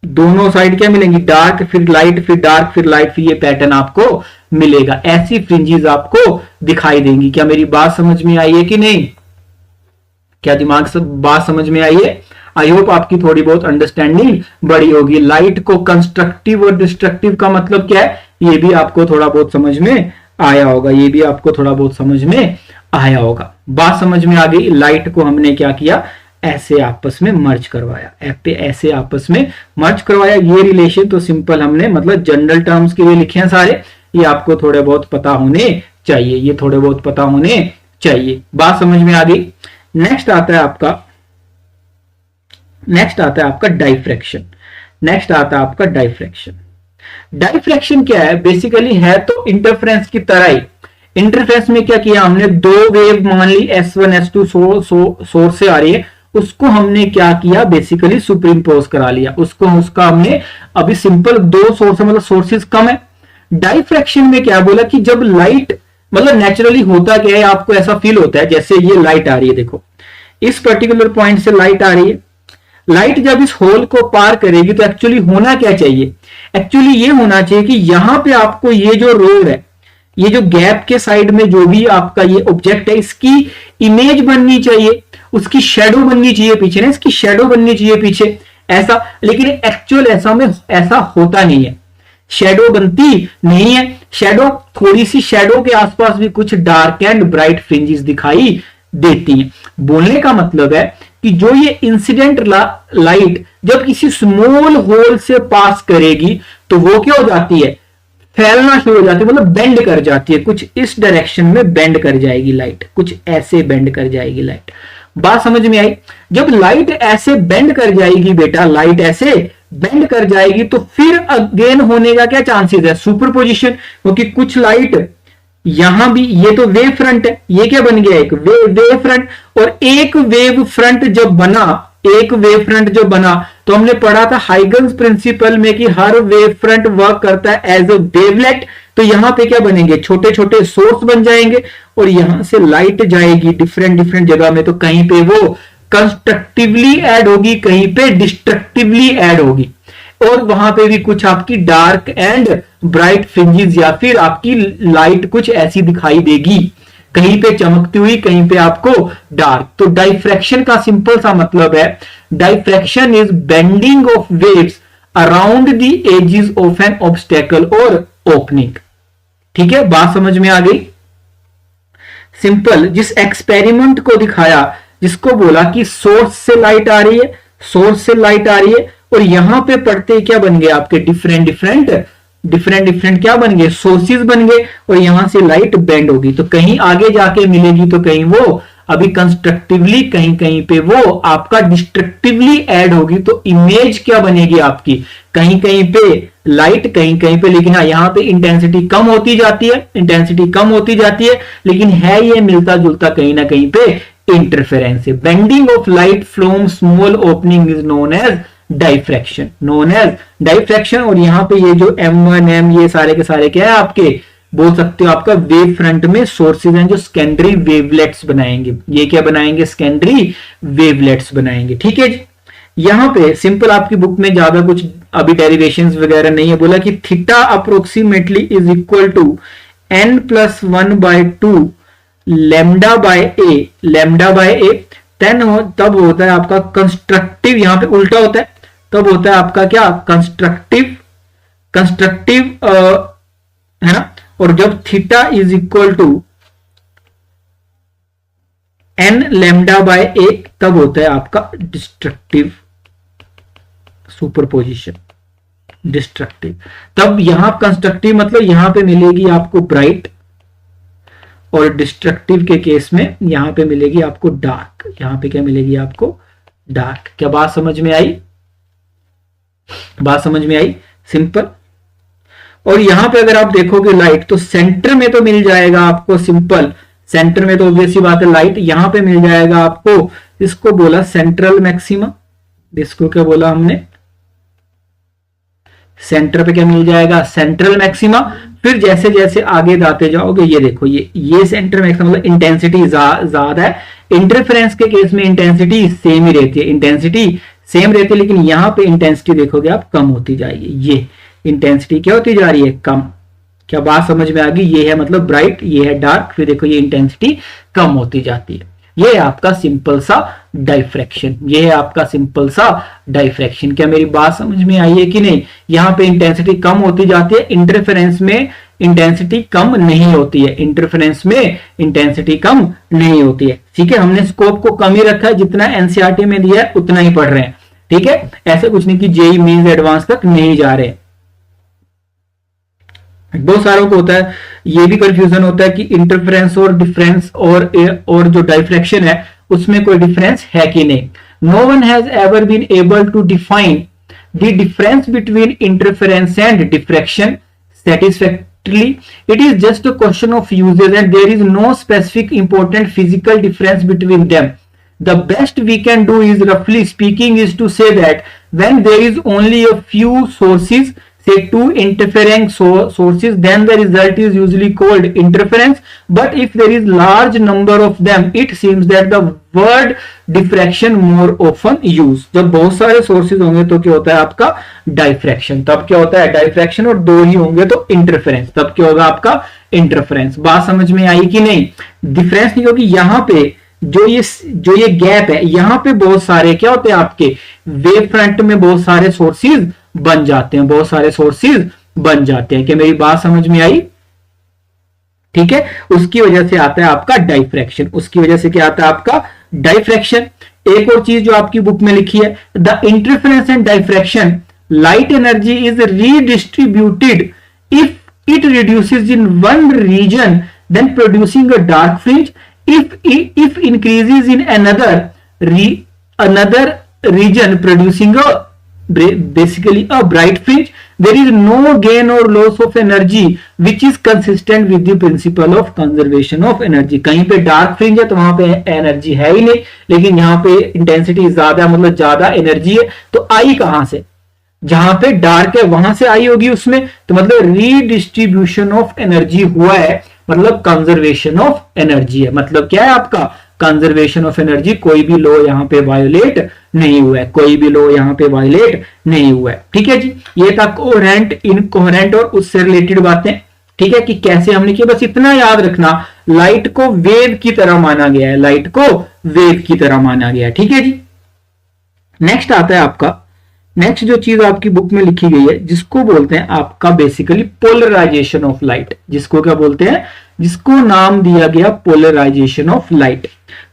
दोनों साइड क्या मिलेंगी? डार्क फिर लाइट फिर डार्क फिर लाइट, फिर ये पैटर्न आपको मिलेगा। ऐसी फ्रिंजेस आपको दिखाई देंगी। क्या मेरी बात समझ में आई है कि नहीं? क्या दिमाग से बात समझ में आई है? आई होप आपकी थोड़ी बहुत अंडरस्टैंडिंग बड़ी होगी। लाइट को कंस्ट्रक्टिव और डिस्ट्रक्टिव का मतलब क्या है, ये भी आपको थोड़ा बहुत समझ में आया होगा। ये भी आपको थोड़ा बहुत समझ में आया होगा। बात समझ में आ गई। लाइट को हमने क्या किया? ऐसे आपस में मर्ज करवाया, ऐसे आपस में मर्ज करवाया। ये रिलेशन तो सिंपल हमने मतलब जनरल टर्म्स के लिए लिखे हैं सारे, ये आपको थोड़े बहुत पता होने चाहिए, ये थोड़े बहुत पता होने चाहिए। बात समझ में आ गई। नेक्स्ट आता है आपका डाइफ्रैक्शन। नेक्स्ट आता है आपका डाइफ्रैक्शन। डाइफ्रैक्शन क्या है? बेसिकली है तो इंटरफेरेंस की तरह ही। इंटरफेरेंस में क्या किया हमने? दो वेव मान ली S1 S2 सोर्स से आ रही है, उसको हमने क्या किया? बेसिकली सुपरइम्पोज करा लिया उसका हमने। अभी सिंपल दो सोर्स मतलब सोर्सेज कम है। डाइफ्रैक्शन में क्या बोला कि जब लाइट मतलब नेचुरली होता क्या है, आपको ऐसा फील होता है जैसे ये लाइट आ रही है, देखो इस पर्टिकुलर पॉइंट से लाइट आ रही है। लाइट जब इस होल को पार करेगी तो एक्चुअली होना क्या चाहिए? एक्चुअली ये होना चाहिए कि यहां पे आपको ये जो रोड है, ये जो गैप के साइड में जो भी आपका ये ऑब्जेक्ट है, इसकी इमेज बननी चाहिए, उसकी शेडो बननी चाहिए पीछे ना, इसकी शेडो बननी चाहिए पीछे ऐसा। लेकिन एक्चुअल ऐसा होता नहीं है, शेडो बनती नहीं है। शेडो थोड़ी सी शेडो के आसपास भी कुछ डार्क एंड ब्राइट फ्रिंजेस दिखाई देती हैं। बोलने का मतलब है कि जो ये इंसिडेंट लाइट जब किसी स्मॉल होल से पास करेगी तो वो क्या हो जाती है? फैलना शुरू हो जाती है, मतलब बेंड कर जाती है, कुछ इस डायरेक्शन में बेंड कर जाएगी लाइट, कुछ ऐसे बेंड कर जाएगी लाइट। बात समझ में आई? जब लाइट ऐसे बेंड कर जाएगी बेटा, लाइट ऐसे बेंड कर जाएगी तो फिर अगेन होने का क्या चांसेस है? सुपरपोजिशन, क्योंकि कुछ लाइट यहां भी, ये तो वेव फ्रंट है, ये क्या बन गया? एक वेव फ्रंट। और एक वेव फ्रंट जब बना तो हमने पढ़ा था हाइगन्स प्रिंसिपल में कि हर वेव फ्रंट वर्क करता है एज अ वेवलेट। तो यहां पे क्या बनेंगे? छोटे छोटे सोर्स बन जाएंगे और यहां से लाइट जाएगी डिफरेंट जगह में। तो कहीं पे वो कंस्ट्रक्टिवली ऐड होगी, कहीं पे डिस्ट्रक्टिवली ऐड होगी, और वहां पे भी कुछ आपकी डार्क एंड ब्राइट फ्रिंजेस या फिर आपकी लाइट कुछ ऐसी दिखाई देगी, कहीं पे चमकती हुई, कहीं पे आपको डार्क। तो डाइफ्रैक्शन का सिंपल सा मतलब है, diffraction is bending of waves around the edges of an obstacle और ओपनिंग। ठीक है, बात समझ में आ गई। सिंपल, जिस एक्सपेरिमेंट को दिखाया, जिसको बोला कि सोर्स से लाइट आ रही है, सोर्स से लाइट आ रही है, और यहां पे पढ़ते क्या बन गए आपके डिफरेंट डिफरेंट क्या बन गए, सोर्सेज बन गए, और यहां से लाइट बेंड होगी, तो कहीं आगे जाके मिलेगी तो कहीं वो अभी कंस्ट्रक्टिवली, कहीं कहीं पे वो आपका डिस्ट्रक्टिवली ऐड होगी, तो इमेज क्या बनेगी आपकी, कहीं कहीं पे लाइट, कहीं कहीं पे, लेकिन हाँ यहां पे इंटेंसिटी कम होती जाती है, इंटेंसिटी कम होती जाती है, लेकिन है ये मिलता जुलता कहीं ना कहीं पे इंटरफेरेंस है। Bending of light from small opening is known as diffraction, known as diffraction. और यहां पे ये जो M1 M ये सारे के सारे क्या है आपके, बोल सकते हो आपका वेव फ्रंट में सोर्सेज हैं जो सेकेंडरी वेवलेट्स बनाएंगे, ये क्या बनाएंगे, सेकेंडरी वेवलेट्स बनाएंगे। ठीक है जी, यहां पे सिंपल आपकी बुक में ज्यादा कुछ अभी डेरिवेशंस वगैरह नहीं है, बोला कि theta approximately is equal to n+1/2 lambda by a, तब होता है आपका कंस्ट्रक्टिव, यहां पे उल्टा होता है, तब होता है आपका क्या, कंस्ट्रक्टिव है ना, और जब theta is equal to n lambda by a तब होता है आपका डिस्ट्रक्टिव सुपरपोजिशन, डिस्ट्रक्टिव। तब यहां कंस्ट्रक्टिव मतलब यहां पे मिलेगी आपको ब्राइट, और डिस्ट्रक्टिव के केस में यहां पे मिलेगी आपको डार्क, यहां पे क्या मिलेगी आपको, डार्क। क्या बात समझ में आई, बात समझ में आई, सिंपल। और यहां पे अगर आप देखोगे लाइट, तो सेंटर में तो मिल जाएगा आपको, सिंपल सेंटर में तो ऑब्वियस सी बात है लाइट, यहां पे मिल जाएगा आपको, इसको बोला सेंट्रल मैक्सिमा, इसको क्या बोला हमने, सेंटर पे क्या मिल जाएगा, सेंट्रल मैक्सिमा। फिर जैसे जैसे आगे जाते जाओगे, ये देखो ये सेंटर मैक्सिमा मतलब इंटेंसिटी ज्यादा है, इंटरफेरेंस के केस में इंटेंसिटी सेम ही रहती है, इंटेंसिटी सेम रहती है, लेकिन यहां पे इंटेंसिटी देखोगे आप कम होती जाएगी, ये इंटेंसिटी क्या होती जा रही है, कम। क्या बात समझ में आ गई, ये है मतलब ब्राइट, ये है डार्क, फिर देखो ये इंटेंसिटी कम होती जाती है। ये है आपका सिंपल सा डाइफ्रैक्शन, ये है आपका सिंपल सा डाइफ्रैक्शन। क्या मेरी बात समझ में आई है कि नहीं, यहां पे इंटेंसिटी कम होती जाती है, इंटरफेरेंस में इंटेंसिटी कम नहीं होती है, इंटरफेरेंस में इंटेंसिटी कम नहीं होती है। ठीक है, हमने स्कोप को कम ही रखा है, जितना एनसीईआरटी में दिया है उतना ही पढ़ रहे हैं। ठीक है, ऐसा कुछ नहीं कि जेई मेंस एडवांस तक नहीं जा रहे। बहुत सारों को होता है, ये भी कंफ्यूजन होता है कि इंटरफेरेंस और डिफरेंस और जो डाइफ्रैक्शन है उसमें कोई डिफरेंस है कि नहीं। No one has ever been able to define the difference between interference and diffraction satisfactorily. It is just a question of uses and there is no specific important physical difference between them. The best we can do is, roughly speaking, is to say that when there is only a few sources, say two interfering sources, then the result is usually called interference. But if there is large number of them, it seems that the word diffraction more often used. जब बहुत सारे sources होंगे तो क्या होता है आपका डाइफ्रैक्शन, तब क्या होता है डाइफ्रैक्शन, और दो ही होंगे तो इंटरफेरेंस, तब क्या होगा आपका इंटरफेरेंस। बात समझ में आई कि नहीं, डिफरेंस नहीं, क्योंकि यहां पे जो ये गैप है, यहां पे बहुत सारे क्या होते हैं आपके वेव फ्रंट में बहुत सारे सोर्सेज बन जाते हैं, बहुत सारे सोर्सेज बन जाते हैं। क्या मेरी बात समझ में आई, ठीक है, उसकी वजह से आता है आपका डाइफ्रैक्शन, उसकी वजह से क्या आता है आपका डाइफ्रैक्शन। एक और चीज जो आपकी बुक में लिखी है, the interference and diffraction light energy is redistributed if it reduces in one region then producing a dark fringe, if increases in another region producing basically a bright fringe, there is no gain or loss of energy which is consistent with the principle of conservation of energy. कहीं पे डार्क फ्रिंज है तो वहां पे एनर्जी है ही नहीं, लेकिन यहाँ पे इंटेंसिटी ज्यादा मतलब ज्यादा एनर्जी है, तो आई कहां से, जहां पे डार्क है वहां से आई होगी उसमें, तो मतलब रीडिस्ट्रीब्यूशन ऑफ एनर्जी हुआ है, मतलब कंजर्वेशन ऑफ एनर्जी है। मतलब क्या है आपका कंजर्वेशन ऑफ एनर्जी, कोई भी लॉ यहाँ पे वायोलेट नहीं हुआ है, कोई भी लॉ यहाँ पे वायोलेट नहीं हुआ है। ठीक है जी, ये था कोहेरेंट, इनकोहेरेंट और उससे रिलेटेड बातें। ठीक है, कि कैसे हमने किया, बस इतना याद रखना, लाइट को वेव की तरह माना गया है, लाइट को वेव की तरह माना गया है। ठीक है जी, नेक्स्ट आता है आपका नेक्स्ट जो चीज आपकी बुक में लिखी गई है जिसको बोलते हैं आपका बेसिकली पोलराइजेशन ऑफ लाइट, जिसको क्या बोलते हैं, जिसको नाम दिया गया polarisation of light.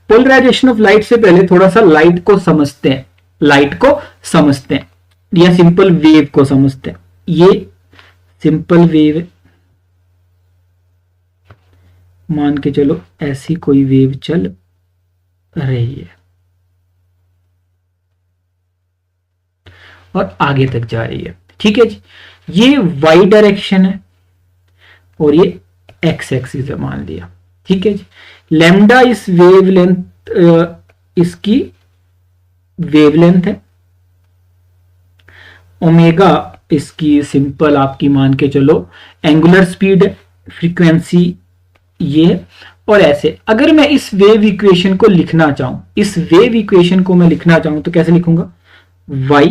Polarisation of light से पहले थोड़ा सा लाइट को समझते हैं, लाइट को समझते हैं या सिंपल वेव को समझते हैं। ये सिंपल वेव है, मान के चलो ऐसी कोई वेव चल रही है और आगे तक जा रही है, ठीक है जी। ये वाई डायरेक्शन है और ये एक्स एक्सिस है मान लिया, ठीक है जी। लैम्डा इस वेवलेंथ, इसकी वेवलेंथ है, ओमेगा इसकी सिंपल आपकी मान के चलो एंगुलर स्पीड है, फ्रीक्वेंसी ये है। और ऐसे अगर मैं इस वेव इक्वेशन को लिखना चाहूं, इस वेव इक्वेशन को मैं लिखना चाहूं तो कैसे लिखूंगा, y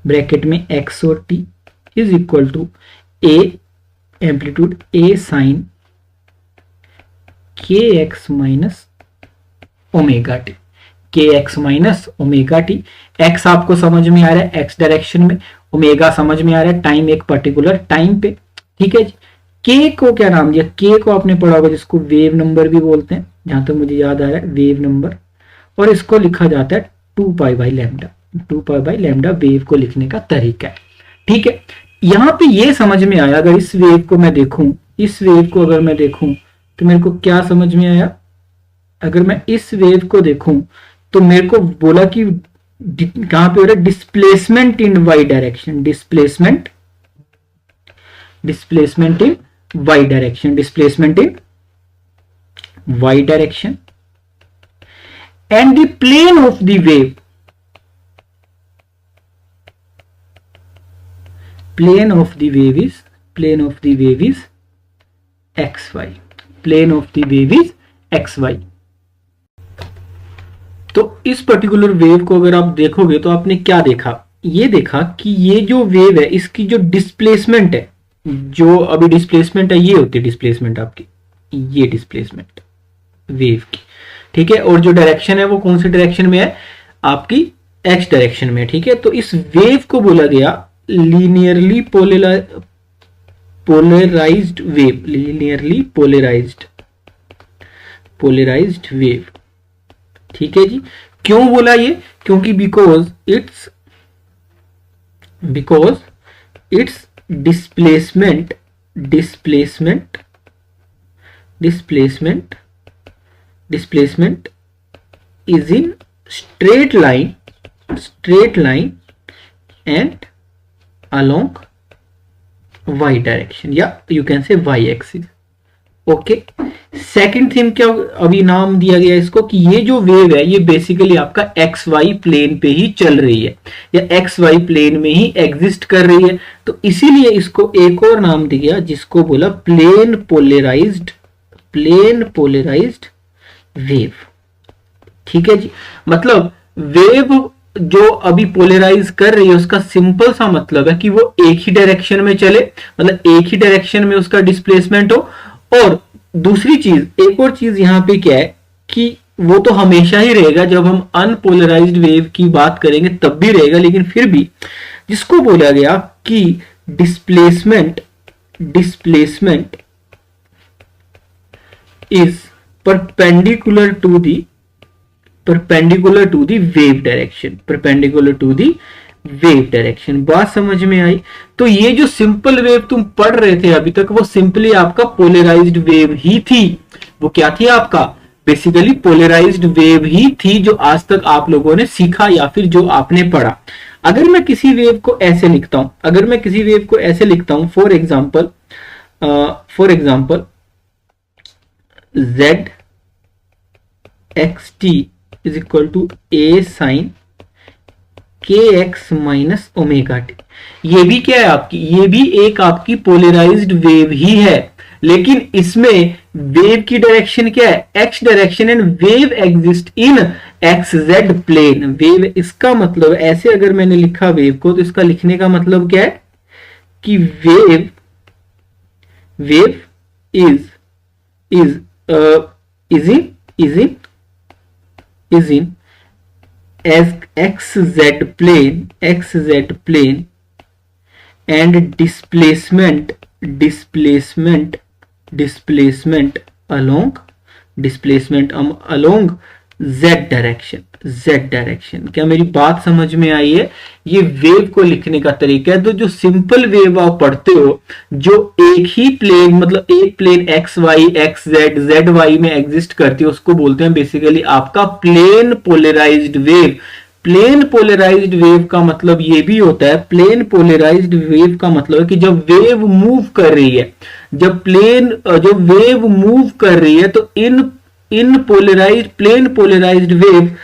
ब्रैकेट में x और t is equal to a amplitude a sine kx minus omega T, kx minus omega T. x आपको समझ में आ रहा है x डायरेक्शन में, ओमेगा समझ में आ रहा है टाइम एक पर्टिकुलर टाइम पे, ठीक है जी। k को क्या नाम दिया, k को आपने पढ़ा होगा जिसको वेव नंबर भी बोलते हैं, जहां तक मुझे याद आ रहा है वेव नंबर, और इसको लिखा जाता है 2 pi by lambda. 2 pi by lambda wave को लिखने का तरीका है, ठीक है। यहां पे ये समझ में आया, अगर इस वेव को मैं देखूं, इस वेव को अगर मैं देखूं तो मेरे को क्या समझ में आया, अगर मैं इस वेव को देखूं तो मेरे को बोला कि कहां पे हो रहा है, displacement in Y direction, displacement in y direction, displacement in y direction, and the plane of the wave, plane of the wave is xy, plane of the wave is xy। तो इस पर्टिकुलर वेव को अगर आप देखोगे तो आपने क्या देखा, ये देखा कि ये जो वेव है इसकी जो डिस्प्लेसमेंट है, जो अभी डिस्प्लेसमेंट है ये होती है डिस्प्लेसमेंट आपकी, ये डिस्प्लेसमेंट वेव की, ठीक है। और जो डायरेक्शन है वो कौन सी डायरेक्शन में है, आपकी एक्स डायरेक्शन में, ठीक है। तो इस वेव को बोला गया linearly polarised wave, linearly polarised wave, ठीक है जी। क्यों बोला ये, क्योंकि because it's displacement is in straight line and along y direction, या you can say y axis, okay. Second thing क्या अभी नाम दिया गया इसको कि ये जो वेव है ये बेसिकली आपका एक्स वाई प्लेन पे ही चल रही है या एक्स वाई प्लेन में ही एग्जिस्ट कर रही है, तो इसीलिए इसको एक और नाम दिया जिसको बोला प्लेन पोलराइज्ड वेव, ठीक है जी। मतलब वेव जो अभी पोलराइज कर रही है उसका सिंपल सा मतलब है कि वो एक ही डायरेक्शन में चले, मतलब एक ही डायरेक्शन में उसका डिस्प्लेसमेंट हो। और दूसरी चीज, एक और चीज यहां पे क्या है कि वो तो हमेशा ही रहेगा, जब हम अनपोलराइज्ड वेव की बात करेंगे तब भी रहेगा, लेकिन फिर भी जिसको बोला गया कि displacement is perpendicular to the wave direction, बात समझ में आई। तो ये जो सिंपल वेव तुम पढ़ रहे थे अभी तक वो सिंपली आपका पोलराइज्ड वेव ही थी। वो क्या थी आपका, बेसिकली पोलराइज्ड वेव ही थी जो आज तक आप लोगों ने सीखा या फिर जो आपने पढ़ा। अगर मैं किसी वेव को ऐसे लिखता हूं, for example z xt is equal to a sine kx minus omega T, ये भी क्या है आपकी, ये भी एक आपकी पोलराइज्ड वेव ही है, लेकिन इसमें वेव की डायरेक्शन क्या है, x direction, and wave exist in xz plane. Wave, इसका मतलब ऐसे अगर मैंने लिखा वेव को तो इसका लिखने का मतलब क्या है कि wave is in as xz plane and displacement along z direction. क्या मेरी बात समझ में आई है? ये वेव को लिखने का तरीका है। तो जो सिंपल वेव आप पढ़ते हो, जो एक ही प्लेन मतलब एक plane X Y X Z Z Y में एग्जिस्ट करती है, उसको बोलते हैं बेसिकली आपका plane polarised wave. Plane polarised wave का मतलब ये भी होता है, प्लेन पोलराइज्ड वेव का मतलब है कि जब वेव मूव कर रही है, जब वेव मूव कर रही है तो इन polarized plane polarised wave,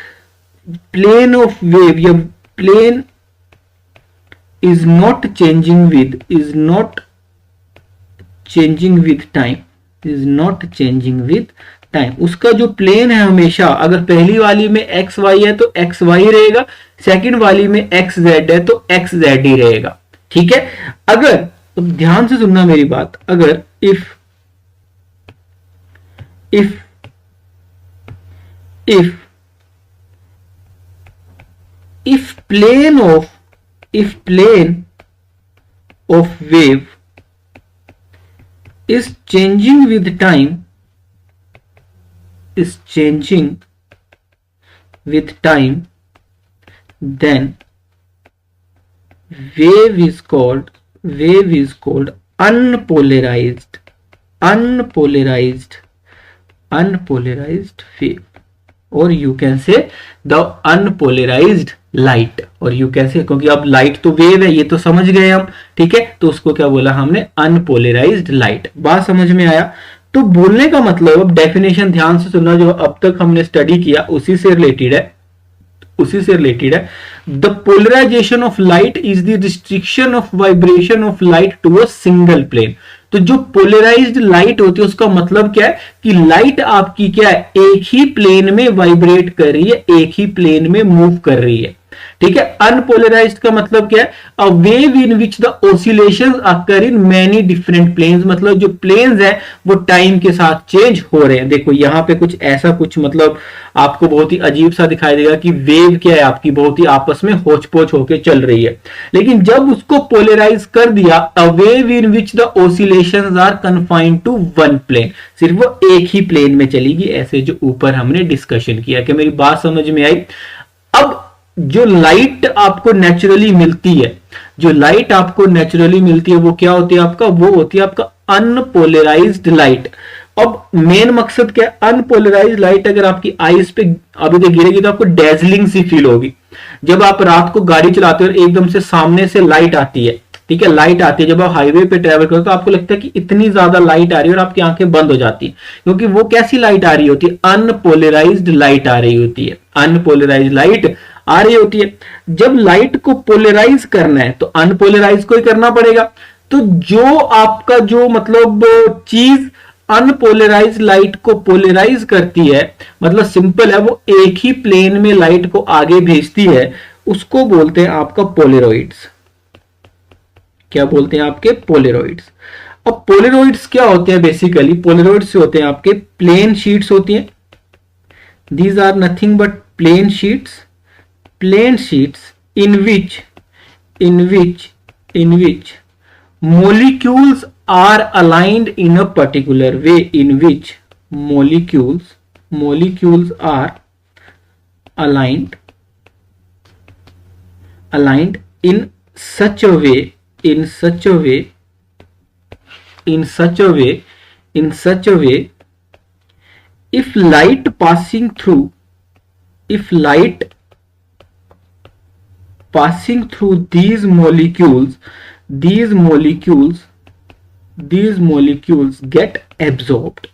plane of wave या plane is not changing with time, उसका जो प्लेन है हमेशा, अगर पहली वाली में एक्स वाई है तो एक्स वाई रहेगा, सेकंड वाली में एक्स जेड है तो एक्स जेड ही रहेगा। ठीक है, अगर तो ध्यान से सुनना मेरी बात, अगर if plane of wave is changing with time, then wave is called unpolarized wave, और you can say the unpolarised light, और यू कैन से, क्योंकि अब लाइट तो वेव है, ये तो समझ गए हम। ठीक है, तो उसको क्या बोला हमने? Unpolarised light. बात समझ में आया? तो बोलने का मतलब, अब डेफिनेशन ध्यान से सुनना, जो अब तक हमने स्टडी किया उसी से रिलेटेड है। The polarisation of light is the restriction of vibration of light to a single plane. तो जो पोलराइज्ड लाइट होती है उसका मतलब क्या है कि लाइट आपकी क्या है, एक ही प्लेन में वाइब्रेट कर रही है, एक ही प्लेन में मूव कर रही है। ठीक है, अनपोलराइज्ड का मतलब क्या है? A wave in which the oscillations occur in many different planes, मतलब जो प्लेन्स हैं वो टाइम के साथ चेंज हो रहे हैं। देखो यहां पे कुछ ऐसा कुछ मतलब आपको बहुत ही अजीब सा दिखाई देगा कि वेव क्या है आपकी बहुत ही आपस में होच पोच होके चल रही है, लेकिन जब उसको पोलराइज कर दिया, a wave in which the oscillations are confined to one plane, सिर्फ वो एक ही प्लेन में चलेगी, ऐसे जो ऊपर हमने डिस्कशन किया। कि मेरी बात समझ में आई? अब जो लाइट आपको नेचुरली मिलती है, वो क्या होती है आपका? वो होती है आपका अनपोलराइज्ड लाइट। अब मेन मकसद क्या है? अनपोलराइज्ड लाइट अगर आपकी आईज पे अभी तक गिरेगी तो आपको डेजलिंग सी फील होगी। जब आप रात को गाड़ी चलाते हो और एकदम से सामने से लाइट आती है, ठीक है, लाइट आती है, जब आप हाईवे पे ट्रेवल करते हो तो आपको लगता है कि इतनी ज्यादा लाइट आ रही है और आपकी आंखें बंद हो जाती है, क्योंकि वो कैसी लाइट आ रही होती है? अनपोलराइज्ड लाइट आ रही होती है, अनपोलराइज्ड लाइट आ रही होती है। जब लाइट को पोलराइज करना है तो अनपोलराइज को ही करना पड़ेगा। तो जो आपका जो मतलब चीज अनपोलराइज लाइट को पोलराइज करती है, मतलब सिंपल है, वो एक ही प्लेन में लाइट को आगे भेजती है, उसको बोलते हैं आपका पोलरॉइड्स। क्या बोलते हैं? आपके पोलरॉइड्स। अब पोलरॉइड्स क्या होते हैं? बेसिकली पोलरॉइड्स होते हैं आपके प्लेन शीट्स होती हैं। These are nothing but plane sheets in which molecules are aligned in a particular way, in which molecules are aligned in such a way if light passing through these molecules get absorbed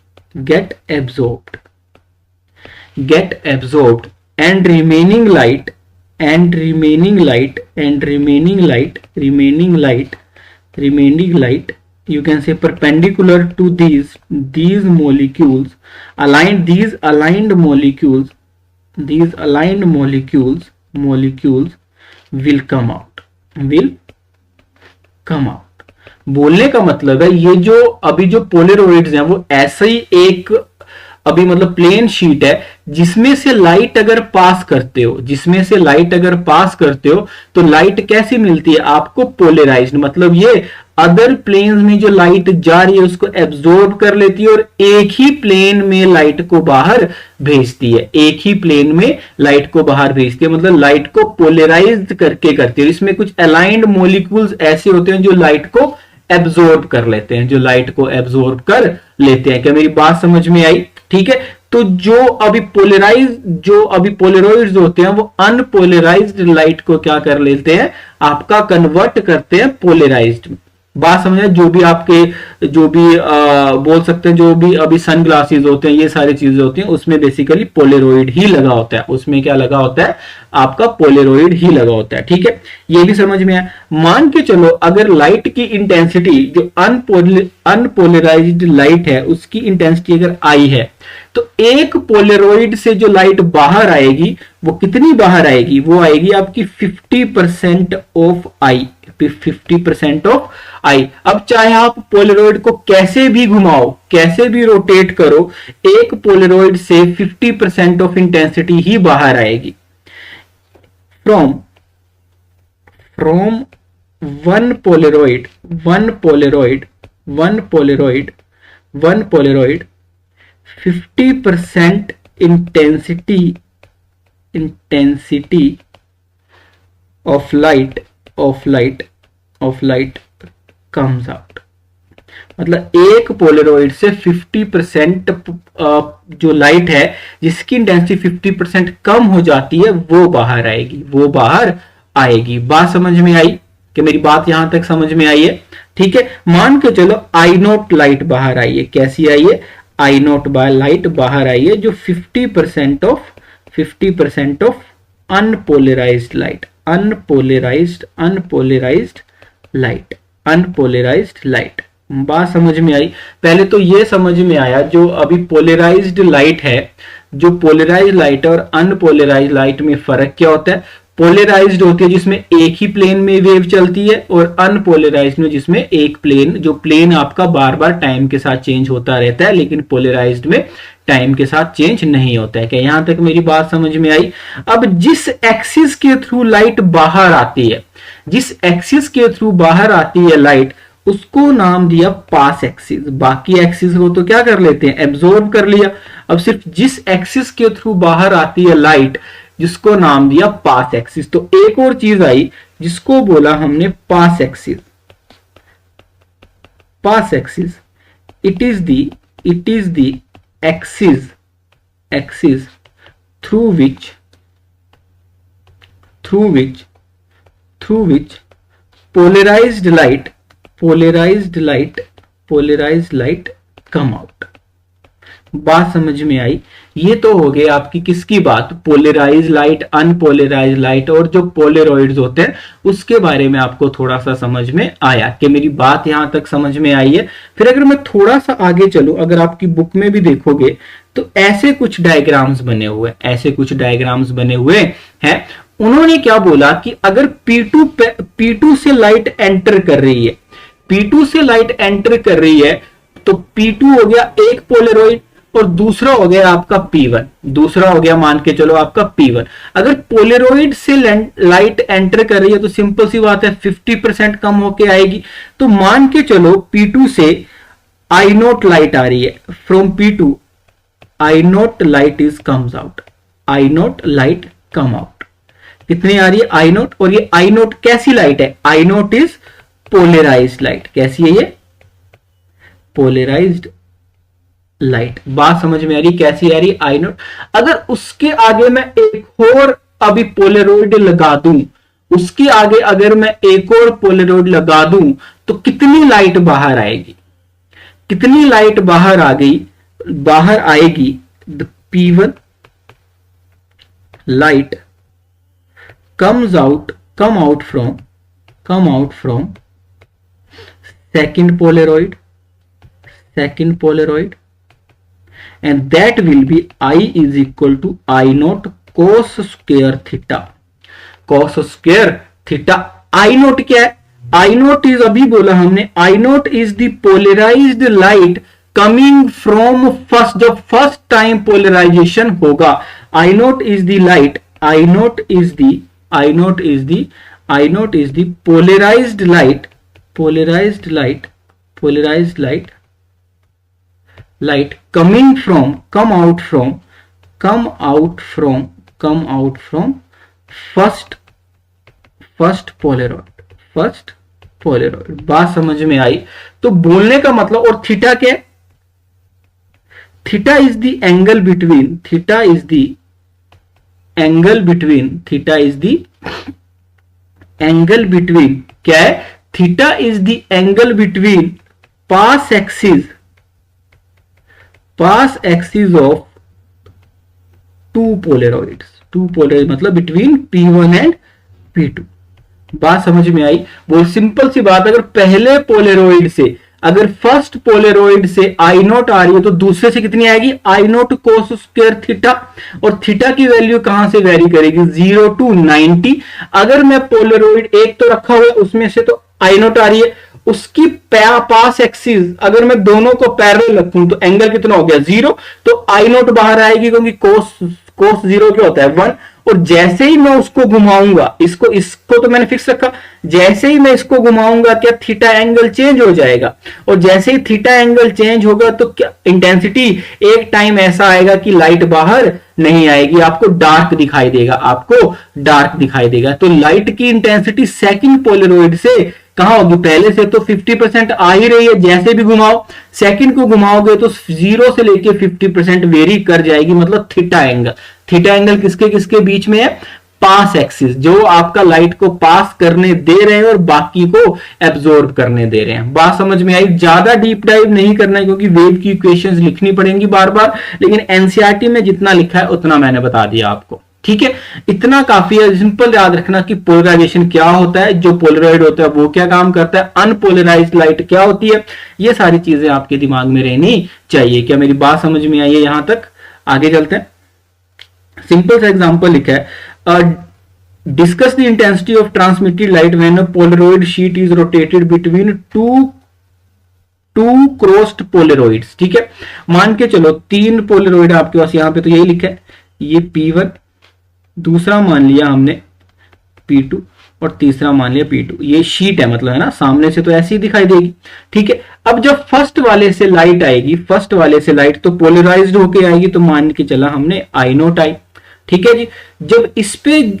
and remaining light you can say perpendicular to these molecules, these aligned molecules will come out। बोलने का मतलब है ये जो अभी जो पोलरॉइड्स हैं वो ऐसे ही एक अभी मतलब प्लेन शीट है, जिसमें से लाइट अगर पास करते हो, जिसमें से लाइट अगर पास करते हो तो लाइट कैसी मिलती है आपको? पोलराइज्ड। मतलब ये अदर प्लेन्स में जो लाइट जा रही है उसको एब्जॉर्ब कर लेती है और एक ही प्लेन में लाइट को बाहर भेजती है, एक ही प्लेन में लाइट को बाहर भेजती है, मतलब लाइट को पोलराइज्ड करके करती है। इसमें कुछ अलाइंड मॉलिक्यूल्स ऐसे होते हैं जो लाइट को एब्जॉर्ब कर लेते हैं, जो लाइट को एब्जॉर्ब कर लेते हैं। क्या मेरी बात समझ में आई? ठीक है, तो जो अभी पोलराइज्ड होते हैं वो अनपोलराइज्ड लाइट को क्या कर लेते हैं? आपका कन्वर्ट करते हैं पोलराइज्ड में। बात समझ में? जो भी आपके बोल सकते हैं, जो भी अभी सन ग्लासेस होते हैं, ये सारी चीजें होती हैं, उसमें बेसिकली पोलराइड ही लगा होता है। उसमें क्या लगा होता है? आपका पोलराइड ही लगा होता है। ठीक है, ये भी समझ में आया। मान के चलो अगर लाइट की इंटेंसिटी, जो अनपोलराइज्ड लाइट है उसकी इंटेंसिटी अगर आई है, तो एक पोलराइड से जो लाइट बाहर आएगी वो कितनी बाहर आएगी? वो आएगी आपकी 50% ऑफ आई, 50% ऑफ आई। अब चाहे आप पोलराइड को कैसे भी घुमाओ, कैसे भी रोटेट करो, एक पोलराइड से 50% ऑफ इंटेंसिटी ही बाहर आएगी। From one Polaroid 50% intensity of light comes out। मतलब एक पोलराइड से 50% जो लाइट है जिसकी इंटेंसिटी 50% कम हो जाती है वो बाहर आएगी। बात समझ में आई? कि मेरी बात यहां तक समझ में आई है? ठीक है, मान के चलो आई नॉट लाइट बाहर आई है। कैसी आई है? आई नॉट लाइट बाहर आई है, जो 50% ऑफ अनपोलराइज्ड लाइट। बात समझ में आई? पहले तो ये समझ में आया जो अभी पोलराइज्ड लाइट है, जो पोलराइज्ड लाइट और अनपोलराइज्ड लाइट में फर्क क्या होता है। पोलराइज्ड होती है जिसमें एक ही प्लेन में वेव चलती है, और अनपोलराइज्ड में जिसमें एक प्लेन, जो प्लेन आपका बार बार टाइम के साथ चेंज होता रहता है, लेकिन पोलराइज्ड में टाइम के साथ चेंज नहीं होता है। क्या यहां तक मेरी बात समझ में आई? अब जिस एक्सिस के थ्रू लाइट बाहर आती है, जिस एक्सिस के थ्रू बाहर आती है लाइट, उसको नाम दिया पास एक्सिस। बाकी एक्सिस को तो क्या कर लेते हैं? एब्जॉर्ब कर लिया। अब सिर्फ जिस एक्सिस के थ्रू बाहर आती है लाइट, जिसको नाम दिया पास एक्सिस। तो एक और चीज आई जिसको बोला हमने pass axis. Pass axis, it is the axis through which polarized light come out। बात समझ में आई? ये तो हो गई आपकी किसकी बात? पोलराइज लाइट, अनपोलराइज लाइट, और जो पोलराइड्स होते हैं उसके बारे में आपको थोड़ा सा समझ में आया। कि मेरी बात यहां तक समझ में आई है? फिर अगर मैं थोड़ा सा आगे चलूं, अगर आपकी बुक में भी देखोगे तो ऐसे कुछ डायग्राम्स बने हुए हैं। उन्होंने क्या बोला कि अगर P2 से लाइट एंटर कर रही है, P2 से लाइट एंटर कर रही है, तो P2 हो गया एक पोलराइड और दूसरा हो गया आपका P1, दूसरा हो गया मान के चलो आपका P1। अगर पोलराइड से लाइट एंटर कर रही है तो सिंपल सी बात है 50% कम होके आएगी। तो मान के चलो P2 से I नॉट लाइट आ रही है, from P2 I naught light is comes out, I naught light come out. कितनी आ रही है? I naught. और ये I नॉट कैसी लाइट है? I naught is polarised light. कैसी है ये? Polarised light. बात समझ में आ रही? कैसी आ रही? I naught. अगर उसके आगे मैं एक और अभी पोलराइड लगा दूं, उसके आगे अगर मैं एक और पोलराइड लगा दूं, तो कितनी लाइट बाहर आएगी? कितनी लाइट बाहर आएगी? The P1 light come out from second polaroid, and that will be I is equal to I naught cos square theta। I naught क्या है? I naught is, अभी बोला हमने, I naught is the polarized light coming from first, जब फर्स्ट टाइम पोलराइजेशन होगा, I nought is the light, I nought is the, I nought is the, I nought is the polarized light, polarized light, polarized light, light coming from, come out from, come out from, come out from first, first polaroid, first polaroid। बात समझ में आई? तो बोलने का मतलब, और थीटा क्या है? Theta is the angle between, theta is the angle between, theta is the angle between, क्या है? Theta is the angle between pass axis, pass axis of two polaroids, two polaroid मतलब बिटवीन P1 एंड P2। बात समझ में आई? वो सिंपल सी बात, अगर पहले पोलराइड से, अगर फर्स्ट पोलराइड से आई नोट आ रही है तो दूसरे से कितनी आएगी? आई नोट कोस स्क्वायर थीटा, और थीटा की वैल्यू कहां से वेरी करेगी? 0 to 90। अगर मैं पोलराइड एक तो रखा हुआ है, उसमें से तो आई नोट आ रही है, उसकी पास एक्सिस अगर मैं दोनों को पैरेलल रखूं तो एंगल कितना हो गया? 0। तो आई नोट बाहर आएगी, क्योंकि कोस 0 क्या होता है? 1। और जैसे ही मैं उसको घुमाऊंगा, इसको तो मैंने फिक्स रखा, जैसे ही मैं इसको घुमाऊंगा क्या थीटा एंगल चेंज हो जाएगा, और जैसे ही थीटा एंगल चेंज होगा तो क्या इंटेंसिटी, एक टाइम ऐसा आएगा कि लाइट बाहर नहीं आएगी, आपको डार्क दिखाई देगा, आपको डार्क दिखाई देगा। तो लाइट की इंटेंसिटी सेकंड पोलराइड से कहां होगी? पहले से तो 50% आ ही रही है, जैसे भी घुमाओ, सेकंड को घुमाओगे तो 0 से लेके 50% वेरी कर जाएगी, मतलब थीटा एंगल। थीटा एंगल किसके किसके बीच में है? पास एक्सिस, जो आपका लाइट को पास करने दे रहे हैं और बाकी को एब्जॉर्ब करने दे रहे हैं। बात समझ में आई? ज्यादा डीप डाइव नहीं करना है, क्योंकि वेव की इक्वेशंस लिखनी पड़ेंगी बार बार, लेकिन एनसीईआरटी में जितना लिखा है उतना मैंने बता दिया आपको, ठीक है? इतना काफी है। सिंपल याद रखना कि पोलराइजेशन क्या होता है, जो पोलराइड होता है वो क्या काम करता है, अनपोलराइज्ड लाइट क्या होती है, ये सारी चीजें आपके दिमाग में रहनी चाहिए। क्या मेरी बात समझ में आई है यहां तक? आगे चलते हैं। सिंपल सा एग्जांपल लिखा है, discuss the intensity of transmitted light when a polaroid sheet is rotated between two crossed polaroids. ठीक है, मान के चलो 3 पोलराइड आपके पास, यहां पे तो यही लिखा है, ये P1, दूसरा मान लिया हमने P2 और तीसरा मान लिया P2। ये शीट है, मतलब है ना, सामने से तो ऐसी ही दिखाई देगी। ठीक है, अब जब फर्स्ट वाले से लाइट आएगी, फर्स्ट वाले से लाइट तो पोलराइज्ड होके आएगी, तो मान के चला हमने I नोट आई। ठीक है जी, जब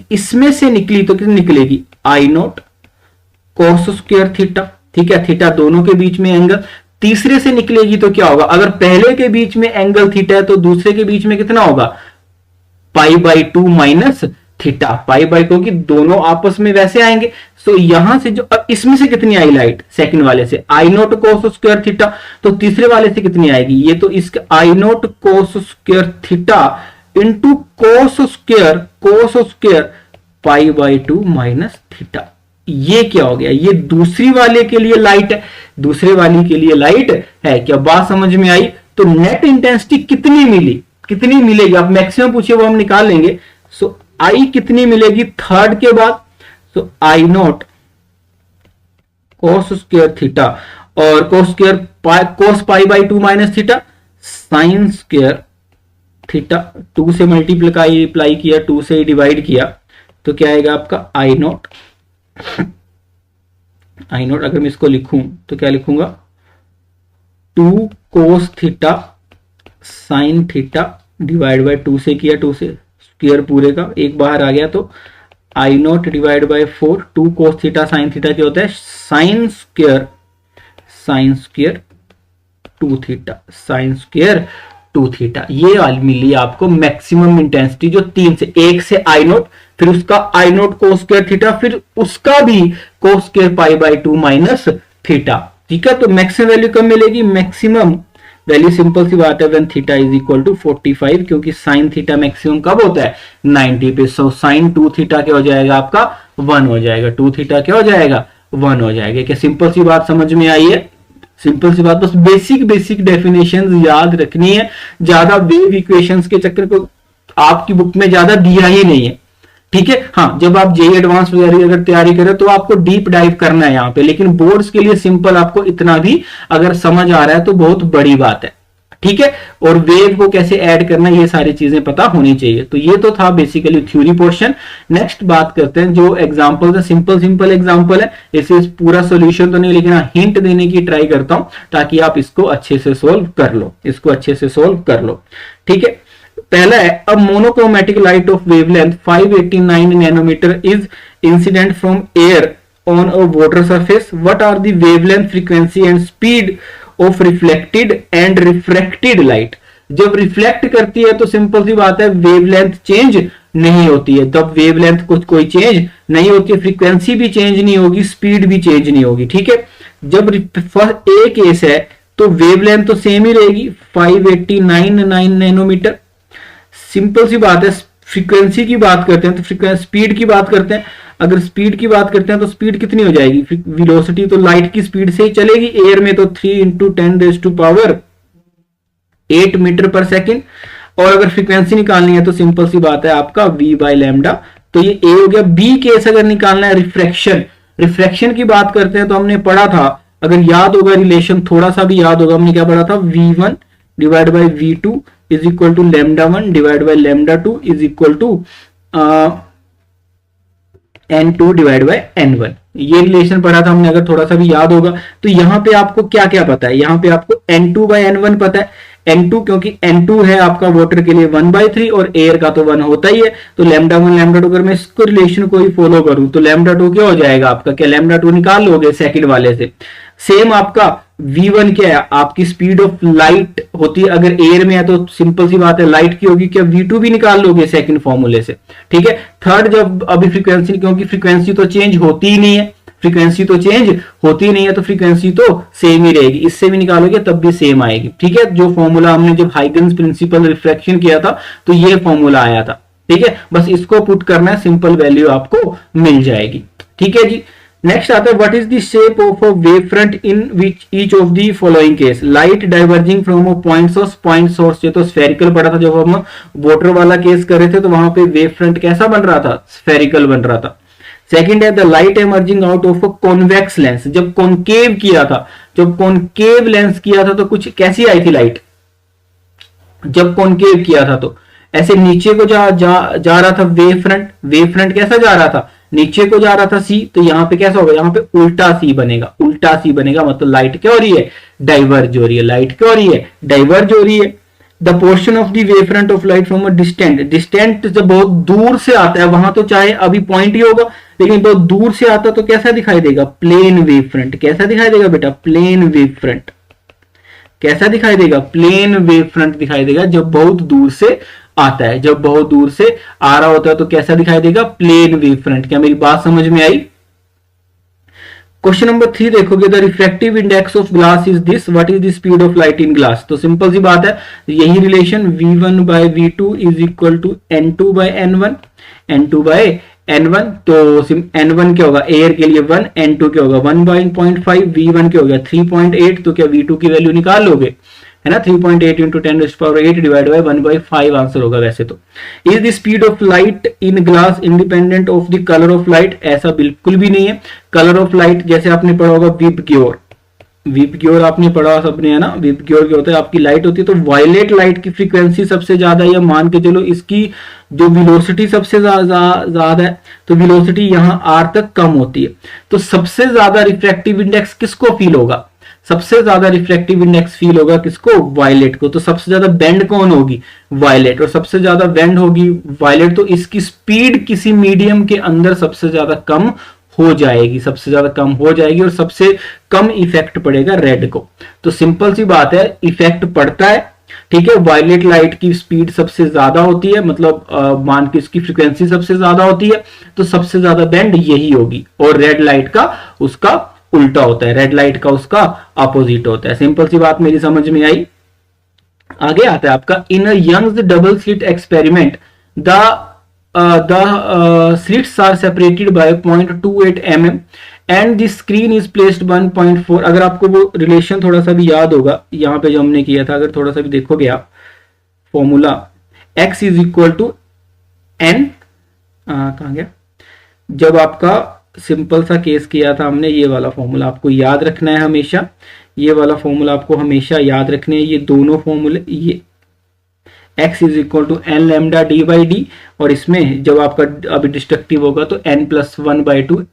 इसमें से निकली तो कितनी निकलेगी? I nought cos square theta. ठीक है, थीटा दोनों के बीच में एंगल। तीसरे से निकलेगी तो क्या होगा? अगर पहले के बीच में एंगल थीटा है तो दूसरे के बीच में कितना होगा? π/2 माइनस थीटा, π/2, क्योंकि दोनों आपस में वैसे आएंगे। सो यहां से जो, अब इसमें से कितनी आई लाइट? सेकंड वाले से I nought cos square theta, तो तीसरे वाले से कितनी आएगी? ये तो इसका I nought cos square theta into cos square π/2 minus theta. ये क्या हो गया? ये दूसरी वाले के लिए लाइट है, दूसरे वाले के लिए लाइट है। क्या बात समझ में आई? तो नेट इंटेंसिटी कितनी मिली, कितनी मिलेगी? आप मैक्सिमम पूछिए वो हम निकाल लेंगे। सो आई कितनी मिलेगी थर्ड के बाद? So I nought cos square theta, और cos π/2 minus theta sine square theta. 2 से मल्टीप्लाई किया, 2 से डिवाइड किया, तो क्या आएगा आपका I नोट। अगर मैं इसको लिखूं तो क्या लिखूंगा? 2 cos theta sine theta divide by 2 से किया, 2 से स्क्वायर पूरे का, एक बाहर आ गया, तो I note divide by 4। 2 cos theta sine theta क्या होता है? Sine square 2 theta, sine square 2 theta. ये वाली मिली आपको मैक्सिमम इंटेंसिटी, जो 3 से, एक से I नोट, फिर उसका I nought cos square theta, फिर उसका भी cos स्क्वायर π/2 माइनस थीटा। ठीक है, तो मैक्सिमम वैल्यू कब मिलेगी? मैक्सिमम वैल्यू सिंपल सी बात है, when theta is equal to 45, क्योंकि साइन थीटा मैक्सिमम कब होता है? 90 पे। सो साइन 2 थीटा क्या हो जाएगा आपका? 1 हो जाएगा। 2 थीटा क्या हो जाएगा? 1 हो जाएगा। क्या सिंपल सी बात समझ में आई है? सिंपल सी बात, बस बेसिक डेफिनेशंस याद रखनी है। ज्यादा वेव इक्वेशंस के चक्कर को आपकी बुक में ज्यादा दिया ही नहीं है, ठीक है। हाँ, जब आप जेई एडवांस वगैरह अगर तैयारी करें तो आपको डीप डाइव करना है यहाँ पे, लेकिन बोर्ड्स के लिए सिंपल आपको इतना भी अगर समझ आ रहा है तो बहुत बड़ी बात है, ठीक है। और वेव को कैसे ऐड करना है ये सारी चीजें पता होनी चाहिए। तो ये तो था बेसिकली थ्योरी पोर्शन। नेक्स्ट बात करते हैं जो एग्जांपल्स है, सिंपल सिंपल एग्जांपल है, इसे पूरा सॉल्यूशन तो नहीं लेकिन हिंट देने की ट्राई करता हूं ताकि आप इसको अच्छे से सोल्व कर लो, इसको अच्छे से सोल्व कर लो, ठीक है। पहला है, a monochromatic light of wavelength 589 nanometre is incident from air on a water surface, what are the wavelength, frequency and speed of reflected and refracted light. जब रिफ्लेक्ट करती है तो सिंपल सी बात है वेवलेंथ चेंज नहीं होती है, तब वेवलेंथ कुछ कोई चेंज नहीं होती है, फ्रीक्वेंसी भी चेंज नहीं होगी, स्पीड भी चेंज नहीं होगी, ठीक है। जब ए केस है तो वेवलेंथ तो सेम ही रहेगी 589 नैनोमीटर, सिंपल सी बात है। फ्रीक्वेंसी की बात करते हैं तो फ्रीक्वेंसी, स्पीड की बात करते हैं, अगर स्पीड की बात करते हैं तो स्पीड कितनी हो जाएगी, वेलोसिटी तो लाइट की स्पीड से ही चलेगी, एयर में तो 3 × 10⁸ मीटर पर सेकेंड। और अगर फ्रीक्वेंसी निकालनी है तो सिंपल सी बात है आपका v/λ। तो ये ए हो गया। बी केस अगर निकालना है रिफ्रैक्शन, रिफ्रैक्शन की बात करते हैं तो हमने पढ़ा था, अगर याद होगा रिलेशन थोड़ा सा भी याद होगा, हमने क्या पढ़ा था, v1 divide by v2 is equal to λ1 divide by λ2 is equal to n2 divide by n1। ये रिलेशन पढ़ा था हमने, अगर थोड़ा सा भी याद होगा। तो यहां पे आपको क्या क्या पता है, यहां पे आपको n2 बाई n1 पता है। n2 क्योंकि n2 है आपका वाटर के लिए 1/3 और एयर का तो 1 होता ही है, तो λ1 λ2 अगर मैं इसको रिलेशन को ही फॉलो करूं तो λ2 क्या हो जाएगा आपका, क्या λ2 निकाल लोगे सेकंड वाले से। सेम आपका v1 क्या है, आपकी स्पीड ऑफ लाइट होती है, अगर एयर में है तो सिंपल सी बात है लाइट की होगी, क्या v2 भी निकाल लोगे सेकंड फॉर्मूले से, ठीक है। थर्ड, जब अभी फ्रीक्वेंसी, क्योंकि फ्रीक्वेंसी तो चेंज होती ही नहीं है, फ्रीक्वेंसी तो चेंज होती नहीं है तो फ्रीक्वेंसी तो सेम ही रहेगी, इससे भी निकालोगे तब भी सेम आएगी, ठीक है। जो फॉर्मूला हमने जब हाइगन्स प्रिंसिपल रिफ्रैक्शन किया था तो ये फॉर्मूला आया था, ठीक है। बस इसको पुट करना है, सिंपल वैल्यू आपको मिल जाएगी, ठीक है जी। नेक्स्ट आता है, what is the shape of a wave front in which each of the following case, light diverging from a point source, point source ये तो स्फेरिकल पड़ा था, जब हम वाटर वाला केस कर रहे थे तो वहां पे वेव फ्रंट कैसा बन रहा था, स्फेरिकल बन रहा था। सेकंड है, the light emerging out of a convex lens, जब कॉनकेव किया था, जब कॉनकेव लेंस किया था तो कुछ कैसी आई थी लाइट, जब कॉनकेव किया था तो ऐसे नीचे को जा रहा था वेव फ्रंट, वेव फ्रंट कैसा जा रहा था, नीचे को जा रहा था सी, तो यहाँ पे कैसा होगा, यहाँ पे उल्टा सी बनेगा, उल्टा सी बनेगा, मतलब लाइट क्या हो रही है, डाइवर्ज हो रही है, लाइट क्या हो रही है, डाइवर्ज हो रही है। The portion of the wave front of light from a distant, distant जब बहुत दूर से आता है, वहां तो चाहे अभी पॉइंट ही होगा, लेकिन बहुत दूर से आता तो कैसा दिखाई देगा, प्लेन वेव फ्रंट। कैसा दिखाई देगा बेटा, प्लेन वेव फ्रंट। कैसा दिखाई देगा, प्लेन वेव फ्रंट दिखाई देगा जब बहुत दूर से आता है, जब बहुत दूर से आ रहा होता है तो कैसा दिखाई देगा, प्लेन वेव फ्रंट। क्या मेरी बात समझ में आई। क्वेश्चन नंबर 3 देखोगे, the refractive index of glass is this, what is the speed of light in glass. तो सिंपल सी बात है, यही relation v1 by v2 is equal to n2 by n1, n2 by n1। तो n1 क्या होगा, एयर के लिए 1, n2 क्या होगा 1/0.5, v1 क्या हो गया 3.8, तो क्या v2 की वैल्यू निकाल लोगे, है ना। 3.8 × 10⁸ डिवाइड बाय 1/5 आंसर होगा वैसे तो। Is the speed of light in glass independent of the colour of light, ऐसा बिल्कुल भी नहीं है। कलर ऑफ लाइट जैसे आपने पढ़ा होगा विबग्योर, विबग्योर आपने पढ़ा सबने, है ना। विबग्योर क्या होता है, आपकी लाइट होती है तो वायलेट लाइट की फ्रीक्वेंसी सबसे ज्यादा, या मान के चलो इसकी जो वेलोसिटी सबसे ज्यादा है, तो वेलोसिटी यहां r तक कम होती है, तो सबसे ज्यादा रिफ्रैक्टिव इंडेक्स किसको फील होगा, सबसे ज्यादा रिफ्रैक्टिव इंडेक्स फील होगा किसको, वायलेट को। तो सबसे ज्यादा बेंड कौन होगी, वायलेट, और सबसे ज्यादा बेंड होगी वायलेट, तो इसकी स्पीड किसी मीडियम के अंदर सबसे ज्यादा कम हो जाएगी, सबसे ज्यादा कम हो जाएगी, और सबसे कम इफेक्ट पड़ेगा रेड को। तो सिंपल सी बात है, इफेक्ट पड़ता है, ठीक है। वायलेट लाइट की स्पीड सबसे ज्यादा होती है, मतलब मान के इसकी फ्रीक्वेंसी सबसे ज्यादा होती है, तो सबसे ज्यादा बैंड यही होगी, और रेड लाइट का उसका उल्टा होता है, रेड लाइट का उसका अपोजिट होता है। सिंपल सी बात मेरी समझ में आई। आगे आता है आपका, in a Young's double slit experiment the slits are separated by 0.28 mm and the screen is placed 1.4। अगर आपको वो रिलेशन थोड़ा सा भी याद होगा, यहाँ पे जो हमने किया था, अगर थोड़ा सा भी देखोगे आप formula, x is equal to n कहाँ गया, जब आपका सिंपल सा केस किया था हमने, ये वाला फॉर्मूला आपको याद रखना है हमेशा, ये वाला फॉर्मूला आपको हमेशा याद रखने हैं, ये दोनों फॉर्मूले, ये x is equal to N lambda D by D, और इसमें जब आपका अभी डिस्ट्रक्टिव होगा तो n+1/2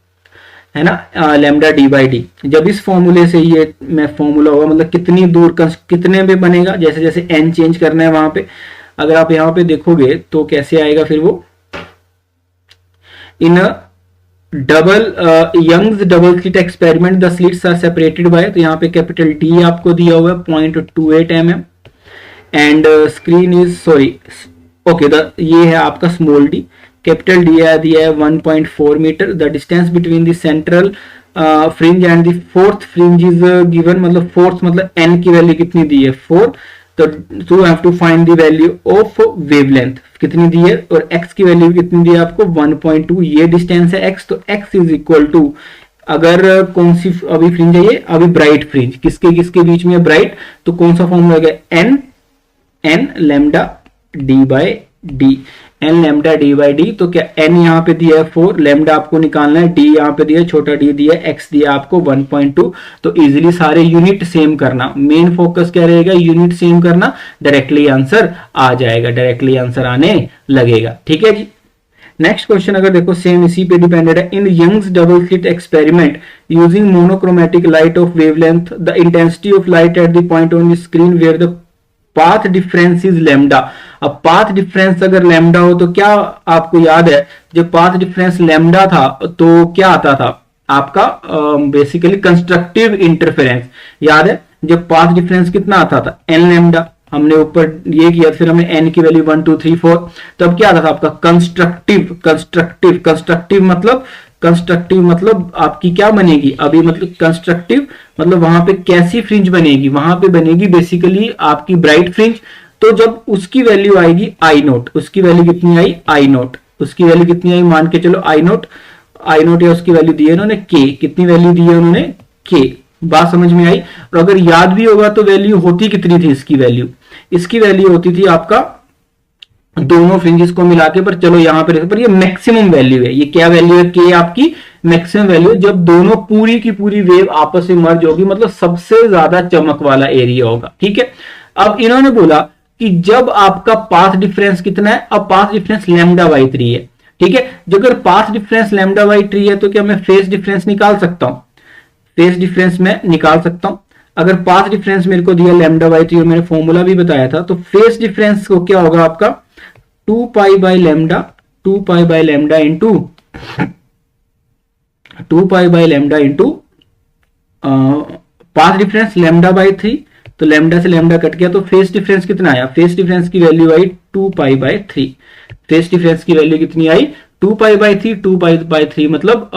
है ना लेमडा डी बाई डी। जब इस फॉर्मूले से ये मैं फॉर्मूला होगा मतलब कितनी दूर कितने में बनेगा, जैसे जैसे n चेंज करना है वहां पे, अगर आप यहाँ पे देखोगे तो कैसे आएगा फिर वो, in double Young's double slit experiment the slits are separated by, तो यहाँ पे कैपिटल डी आपको दिया हुआ है 0.28 mm and screen is sorry okay ये है आपका स्मॉल डी, कैपिटल डी दिया है 1.4 metre, the distance between the central fringe and the fourth fringe is given, मतलब फोर्थ मतलब n की वैल्यू कितनी दी है 4, तो have to find the value of wavelength कितनी दी है, और x की वैल्यू कितनी दी है आपको 1.2, ये डिस्टेंस है x, तो x इज इक्वल टू, अगर कौन सी अभी फ्रिंज है ये, अभी ब्राइट फ्रिंज, किसके किसके बीच में ब्राइट, तो कौन सा फॉर्मूला गया n lambda D by D, N lambda D by D, तो क्या n यहाँ पे दिया है 4, लेमडा आपको निकालना है, d यहाँ पे दिया है, छोटा d दिया है, x दिया आपको 1.2, तो इजीली सारे यूनिट सेम करना, मेन फोकस क्या रहेगा, यूनिट सेम करना, डायरेक्टली आंसर आ जाएगा, डायरेक्टली आंसर आने लगेगा। ठीक है जी। नेक्स्ट क्वेश्चन अगर देखो सेम इसी पे डिपेंडेड है, in Young's double slit experiment using monochromatic light of wavelength the intensity of light at the point on the screen where the path difference is lambda. अब पाथ डिफरेंस अगर लेमडा हो तो क्या आपको याद है, जब पाथ डिफरेंस लेमडा था तो क्या आता था आपका बेसिकली कंस्ट्रक्टिव इंटरफेरेंस, याद है जब पाथ डिफरेंस कितना आता था एन लेमडा, हमने ऊपर ये किया, फिर हमने एन की वैल्यू 1 2 3 4, तब क्या आता था आपका कंस्ट्रक्टिव, कंस्ट्रक्टिव मतलब आपकी क्या बनेगी अभी, मतलब कंस्ट्रक्टिव मतलब वहां पे कैसी फ्रिंज बनेगी, वहां पे बनेगी बेसिकली आपकी ब्राइट फ्रिंज, तो जब उसकी वैल्यू आएगी आई नोट, उसकी वैल्यू कितनी आई आई नोट, उसकी वैल्यू कितनी आई मान के चलो आई नोट या उसकी वैल्यू दी है उन्होंने के, कितनी वैल्यू दी है उन्होंने के, बात समझ में आई। और अगर याद भी होगा तो वैल्यू होती कितनी थी इसकी वैल्यू होती थी आपका दोनों फ्रिंजेस को मिला के, पर चलो यहाँ पर ये मैक्सिमम वैल्यू है, ये क्या वैल्यू है के आपकी मैक्सिमम वैल्यू, जब दोनों पूरी की पूरी वेव आपस में मर्ज होगी, मतलब सबसे ज्यादा चमक वाला एरिया होगा। ठीक है, अब इन्होंने बोला कि जब आपका पाथ डिफरेंस कितना है, अब पाथ डिफरेंस लैम्डा बाई 3 है। ठीक है, जो अगर पाथ डिफरेंस लैम्डा बाई 3 है तो क्या मैं फेस डिफरेंस निकाल सकता हूं, फेस डिफरेंस में निकाल सकता हूं। अगर पाथ डिफरेंस मेरे को दिया लैम्डा बाई 3 और मैंने फॉर्मूला भी बताया था, तो फेस डिफरेंस को क्या होगा आपका 2 pi by lambda into 2 pi by lambda into path difference lambda by 3, तो लैम्डा से लैम्डा कट गया, तो फेस डिफरेंस कितना आया, फेस डिफरेंस की वैल्यू आई 2 पाई बाय 3, फेस डिफरेंस की वैल्यू कितनी आई 2 पाई बाय 3, 2 पाई बाय 3 मतलब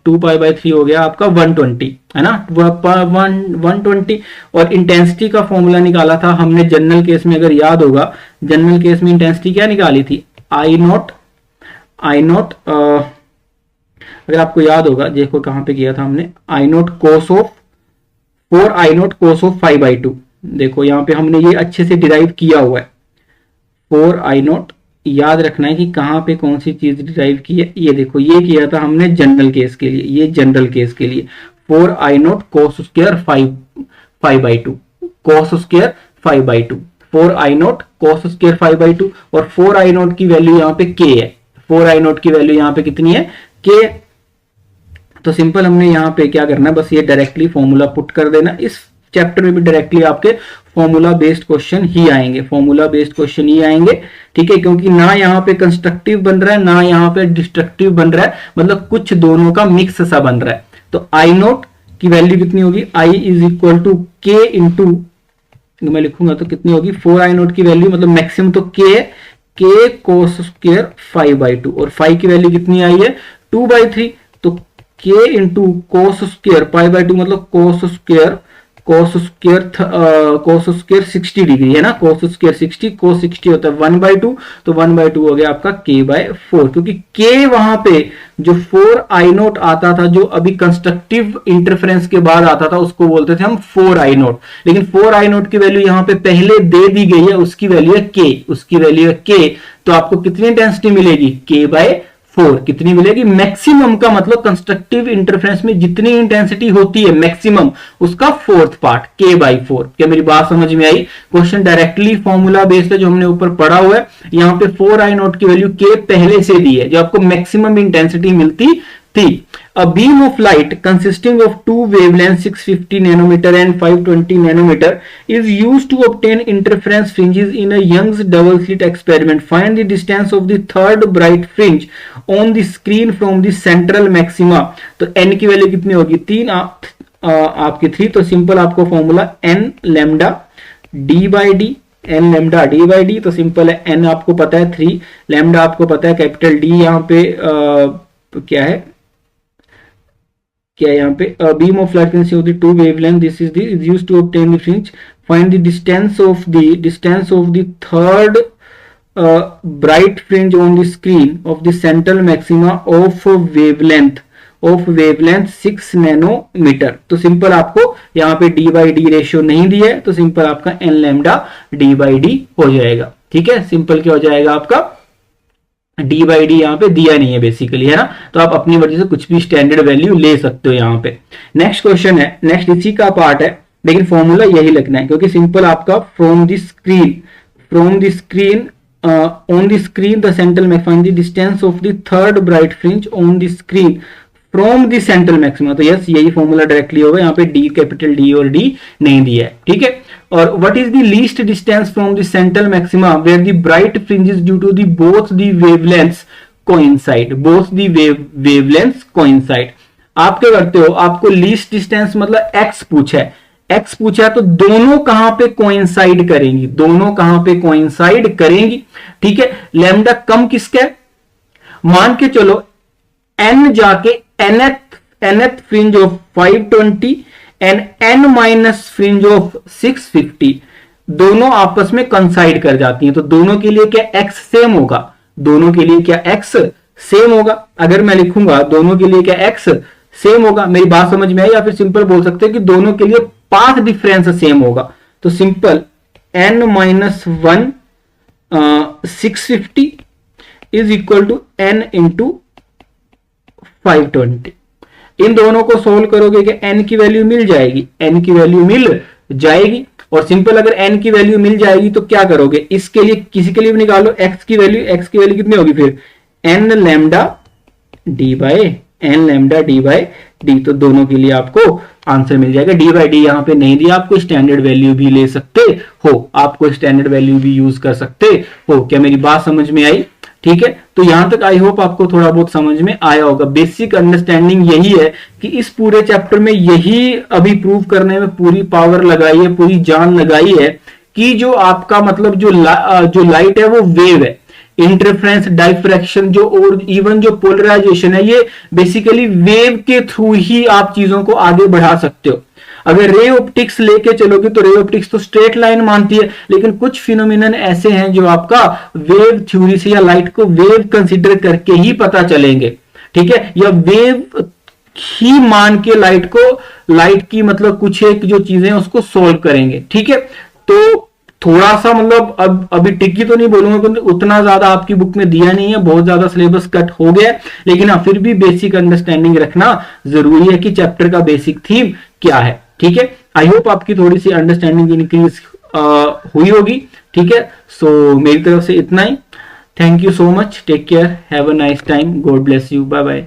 2 पाई बाय 3 हो गया आपका 120 है ना, 120। और इंटेंसिटी का फॉर्मूला निकाला था हमने जनरल केस में, अगर याद होगा जनरल केस में इंटेंसिटी क्या निकाली थी आई नोट अगर आपको याद होगा, देखो कहां पे किया था हमने, I nought cos of 4 I nought cos of 5/2, देखो यहां पे हमने ये अच्छे से डिराइव किया हुआ है, 4 आई नोट, याद रखना है कि कहां पे कौन सी चीज डिराइव की है, ये देखो ये किया था हमने जनरल केस के लिए, ये जनरल केस के लिए 4 I nought cos square 5/2 cos square 5/2, 4 I nought cos square 5/2, और 4 आई नोट की वैल्यू यहाँ पे के है, 4 आई नोट की वैल्यू यहाँ पे कितनी है के, तो सिंपल हमने यहाँ पे क्या करना है, बस ये डायरेक्टली फॉर्मूला पुट कर देना। इस चैप्टर में भी डायरेक्टली आपके फॉर्मूला बेस्ड क्वेश्चन ही आएंगे, फॉर्मूला बेस्ड क्वेश्चन ही आएंगे। ठीक है, क्योंकि ना यहाँ पे कंस्ट्रक्टिव बन रहा है ना यहाँ पे डिस्ट्रक्टिव बन रहा है, मतलब कुछ दोनों का मिक्स सा बन रहा है। तो आई नोट की वैल्यू कितनी होगी, आई इज इक्वल टू के इंटू, मैं लिखूंगा तो कितनी होगी 4 आई नोट की वैल्यू, मतलब मैक्सिमम तो के कोस स्क्वायर 5/2, और 5 की वैल्यू कितनी आई है 2/3, तो के इंटू कोस स्क्वायर 5/2 मतलब कोस स्क्वायर 60 डिग्री है ना, कोस स्क्वायर 60, कोस 60 होता है 1/2, तो 1/2 हो गया आपका k/4, क्योंकि k वहां पे जो 4 आई नोट आता था, जो अभी कंस्ट्रक्टिव इंटरफेरेंस के बाद आता था, उसको बोलते थे हम 4 आई नोट, लेकिन 4 आई नोट की वैल्यू यहाँ पे पहले दे दी गई है, उसकी वैल्यू है k, तो आपको कितनी इंटेंसिटी मिलेगी k/4, 4 कितनी मिलेगी? मैक्सिमम का मतलब कंस्ट्रक्टिव इंटरफेरेंस में जितनी इंटेंसिटी होती है मैक्सिमम, उसका 4th पार्ट k/4। क्या मेरी बात समझ में आई? क्वेश्चन डायरेक्टली फॉर्मूला बेस्ड है जो हमने ऊपर पढ़ा हुआ है। यहाँ पे 4I0 की वैल्यू k पहले से दी है, जो आपको मैक्सिमम इंटेंसिटी मिलती थी। A beam of light consisting of two wavelengths 650 nanometer and 520 nanometer is used to obtain interference fringes in a Young's double slit experiment. Find the distance of the third bright fringe on the screen from the central maxima. तो n की वैल्यू कितनी होगी? 3 आपकी 3, तो सिंपल आपको formula n lambda d by D, n lambda d by D, तो सिंपल है n आपको पता है 3, लैम्डा आपको पता है कैपिटल D, यहाँ पे क्या है यहाँ पे beam of light frequency of the two wavelength, this is used to obtain the fringe. Find the distance of the third bright fringe on the screen of the central maxima of wavelength 6 nanometre. तो सिंपल आपको यहाँ पे d बाई डी रेशियो नहीं दिया है, तो सिंपल आपका n lambda d by D हो जाएगा। ठीक है, सिंपल क्या हो जाएगा आपका? डी बाई डी यहाँ पे दिया नहीं है बेसिकली, है ना, तो आप अपनी मर्जी से कुछ भी स्टैंडर्ड वैल्यू ले सकते हो यहाँ पे। नेक्स्ट क्वेश्चन है, नेक्स्ट इसी का पार्ट है, लेकिन फॉर्मूला यही लिखना है क्योंकि सिंपल आपका from the screen on the screen the central maxima, find the distance of the third bright fringe on the screen from the central maxima. तो यस, यही फॉर्मूला डायरेक्टली होगा, यहाँ पे डी, कैपिटल डी और डी नहीं दिया है। ठीक है, और what is the least distance from the central maxima where the bright fringes due to the both the wavelengths coincide? आप क्या करते हो? आपको लीस्ट डिस्टेंस मतलब x पूछा है, तो दोनों कहां पे कोइंसाइड करेंगी? दोनों कहां पे कोइंसाइड करेंगी? ठीक है, लैम्डा कम किसका है? मान के चलो n जाके nth fringe of 520 and n minus fringe of 650 दोनों आपस में कंसाइड कर जाती हैं, तो दोनों के लिए क्या x सेम होगा? दोनों के लिए क्या x सेम होगा? अगर मैं लिखूंगा दोनों के लिए क्या x सेम होगा, मेरी बात समझ में आई? या फिर सिंपल बोल सकते हैं कि दोनों के लिए पाथ डिफरेंस सेम होगा, तो simple n minus 1 650 is equal to n into 520। इन दोनों को सोल्व करोगे कि n की वैल्यू मिल जाएगी, n की वैल्यू मिल जाएगी। और सिंपल अगर n की वैल्यू मिल जाएगी तो क्या करोगे? इसके लिए किसी के लिए भी निकालो x की वैल्यू कितनी होगी फिर? n lambda d by D, तो दोनों के लिए आपको आंसर मिल जाएगा। d बाई डी यहाँ पे नहीं दिया, आपको स्टैंडर्ड वैल्यू भी ले सकते हो, आपको स्टैंडर्ड वैल्यू भी यूज कर सकते हो। क्या मेरी बात समझ में आई? ठीक है, तो यहां तक आई होप आपको थोड़ा बहुत समझ में आया होगा। बेसिक अंडरस्टैंडिंग यही है कि इस पूरे चैप्टर में यही अभी प्रूव करने में पूरी पावर लगाई है, पूरी जान लगाई है कि जो आपका मतलब जो लाइट है वो वेव है, इंटरफ्रेंस, डाइफ्रैक्शन जो और इवन जो पोलराइजेशन है, ये बेसिकली वेव के थ्रू ही आप चीजों को आगे बढ़ा सकते हो। अगर रे ऑप्टिक्स लेके चलोगे तो रे ऑप्टिक्स तो स्ट्रेट लाइन मानती है, लेकिन कुछ फिनोमिनन ऐसे हैं जो आपका वेव थ्योरी से या लाइट को वेव कंसीडर करके ही पता चलेंगे। ठीक है, या वेव ही मान के लाइट की मतलब कुछ एक जो चीजें उसको सोल्व करेंगे। ठीक है, तो थोड़ा सा मतलब अब अभी ट्रिकी तो नहीं बोलूंगा क्योंकि उतना ज्यादा आपकी बुक में दिया नहीं है, बहुत ज्यादा सिलेबस कट हो गया है, लेकिन हाँ फिर भी बेसिक अंडरस्टैंडिंग रखना जरूरी है कि चैप्टर का बेसिक थीम क्या है। ठीक है, आई होप आपकी थोड़ी सी अंडरस्टैंडिंग इंक्रीज हुई होगी। ठीक है, सो मेरी तरफ से इतना ही। Thank you so much, take care, have a nice time, God bless you, bye bye.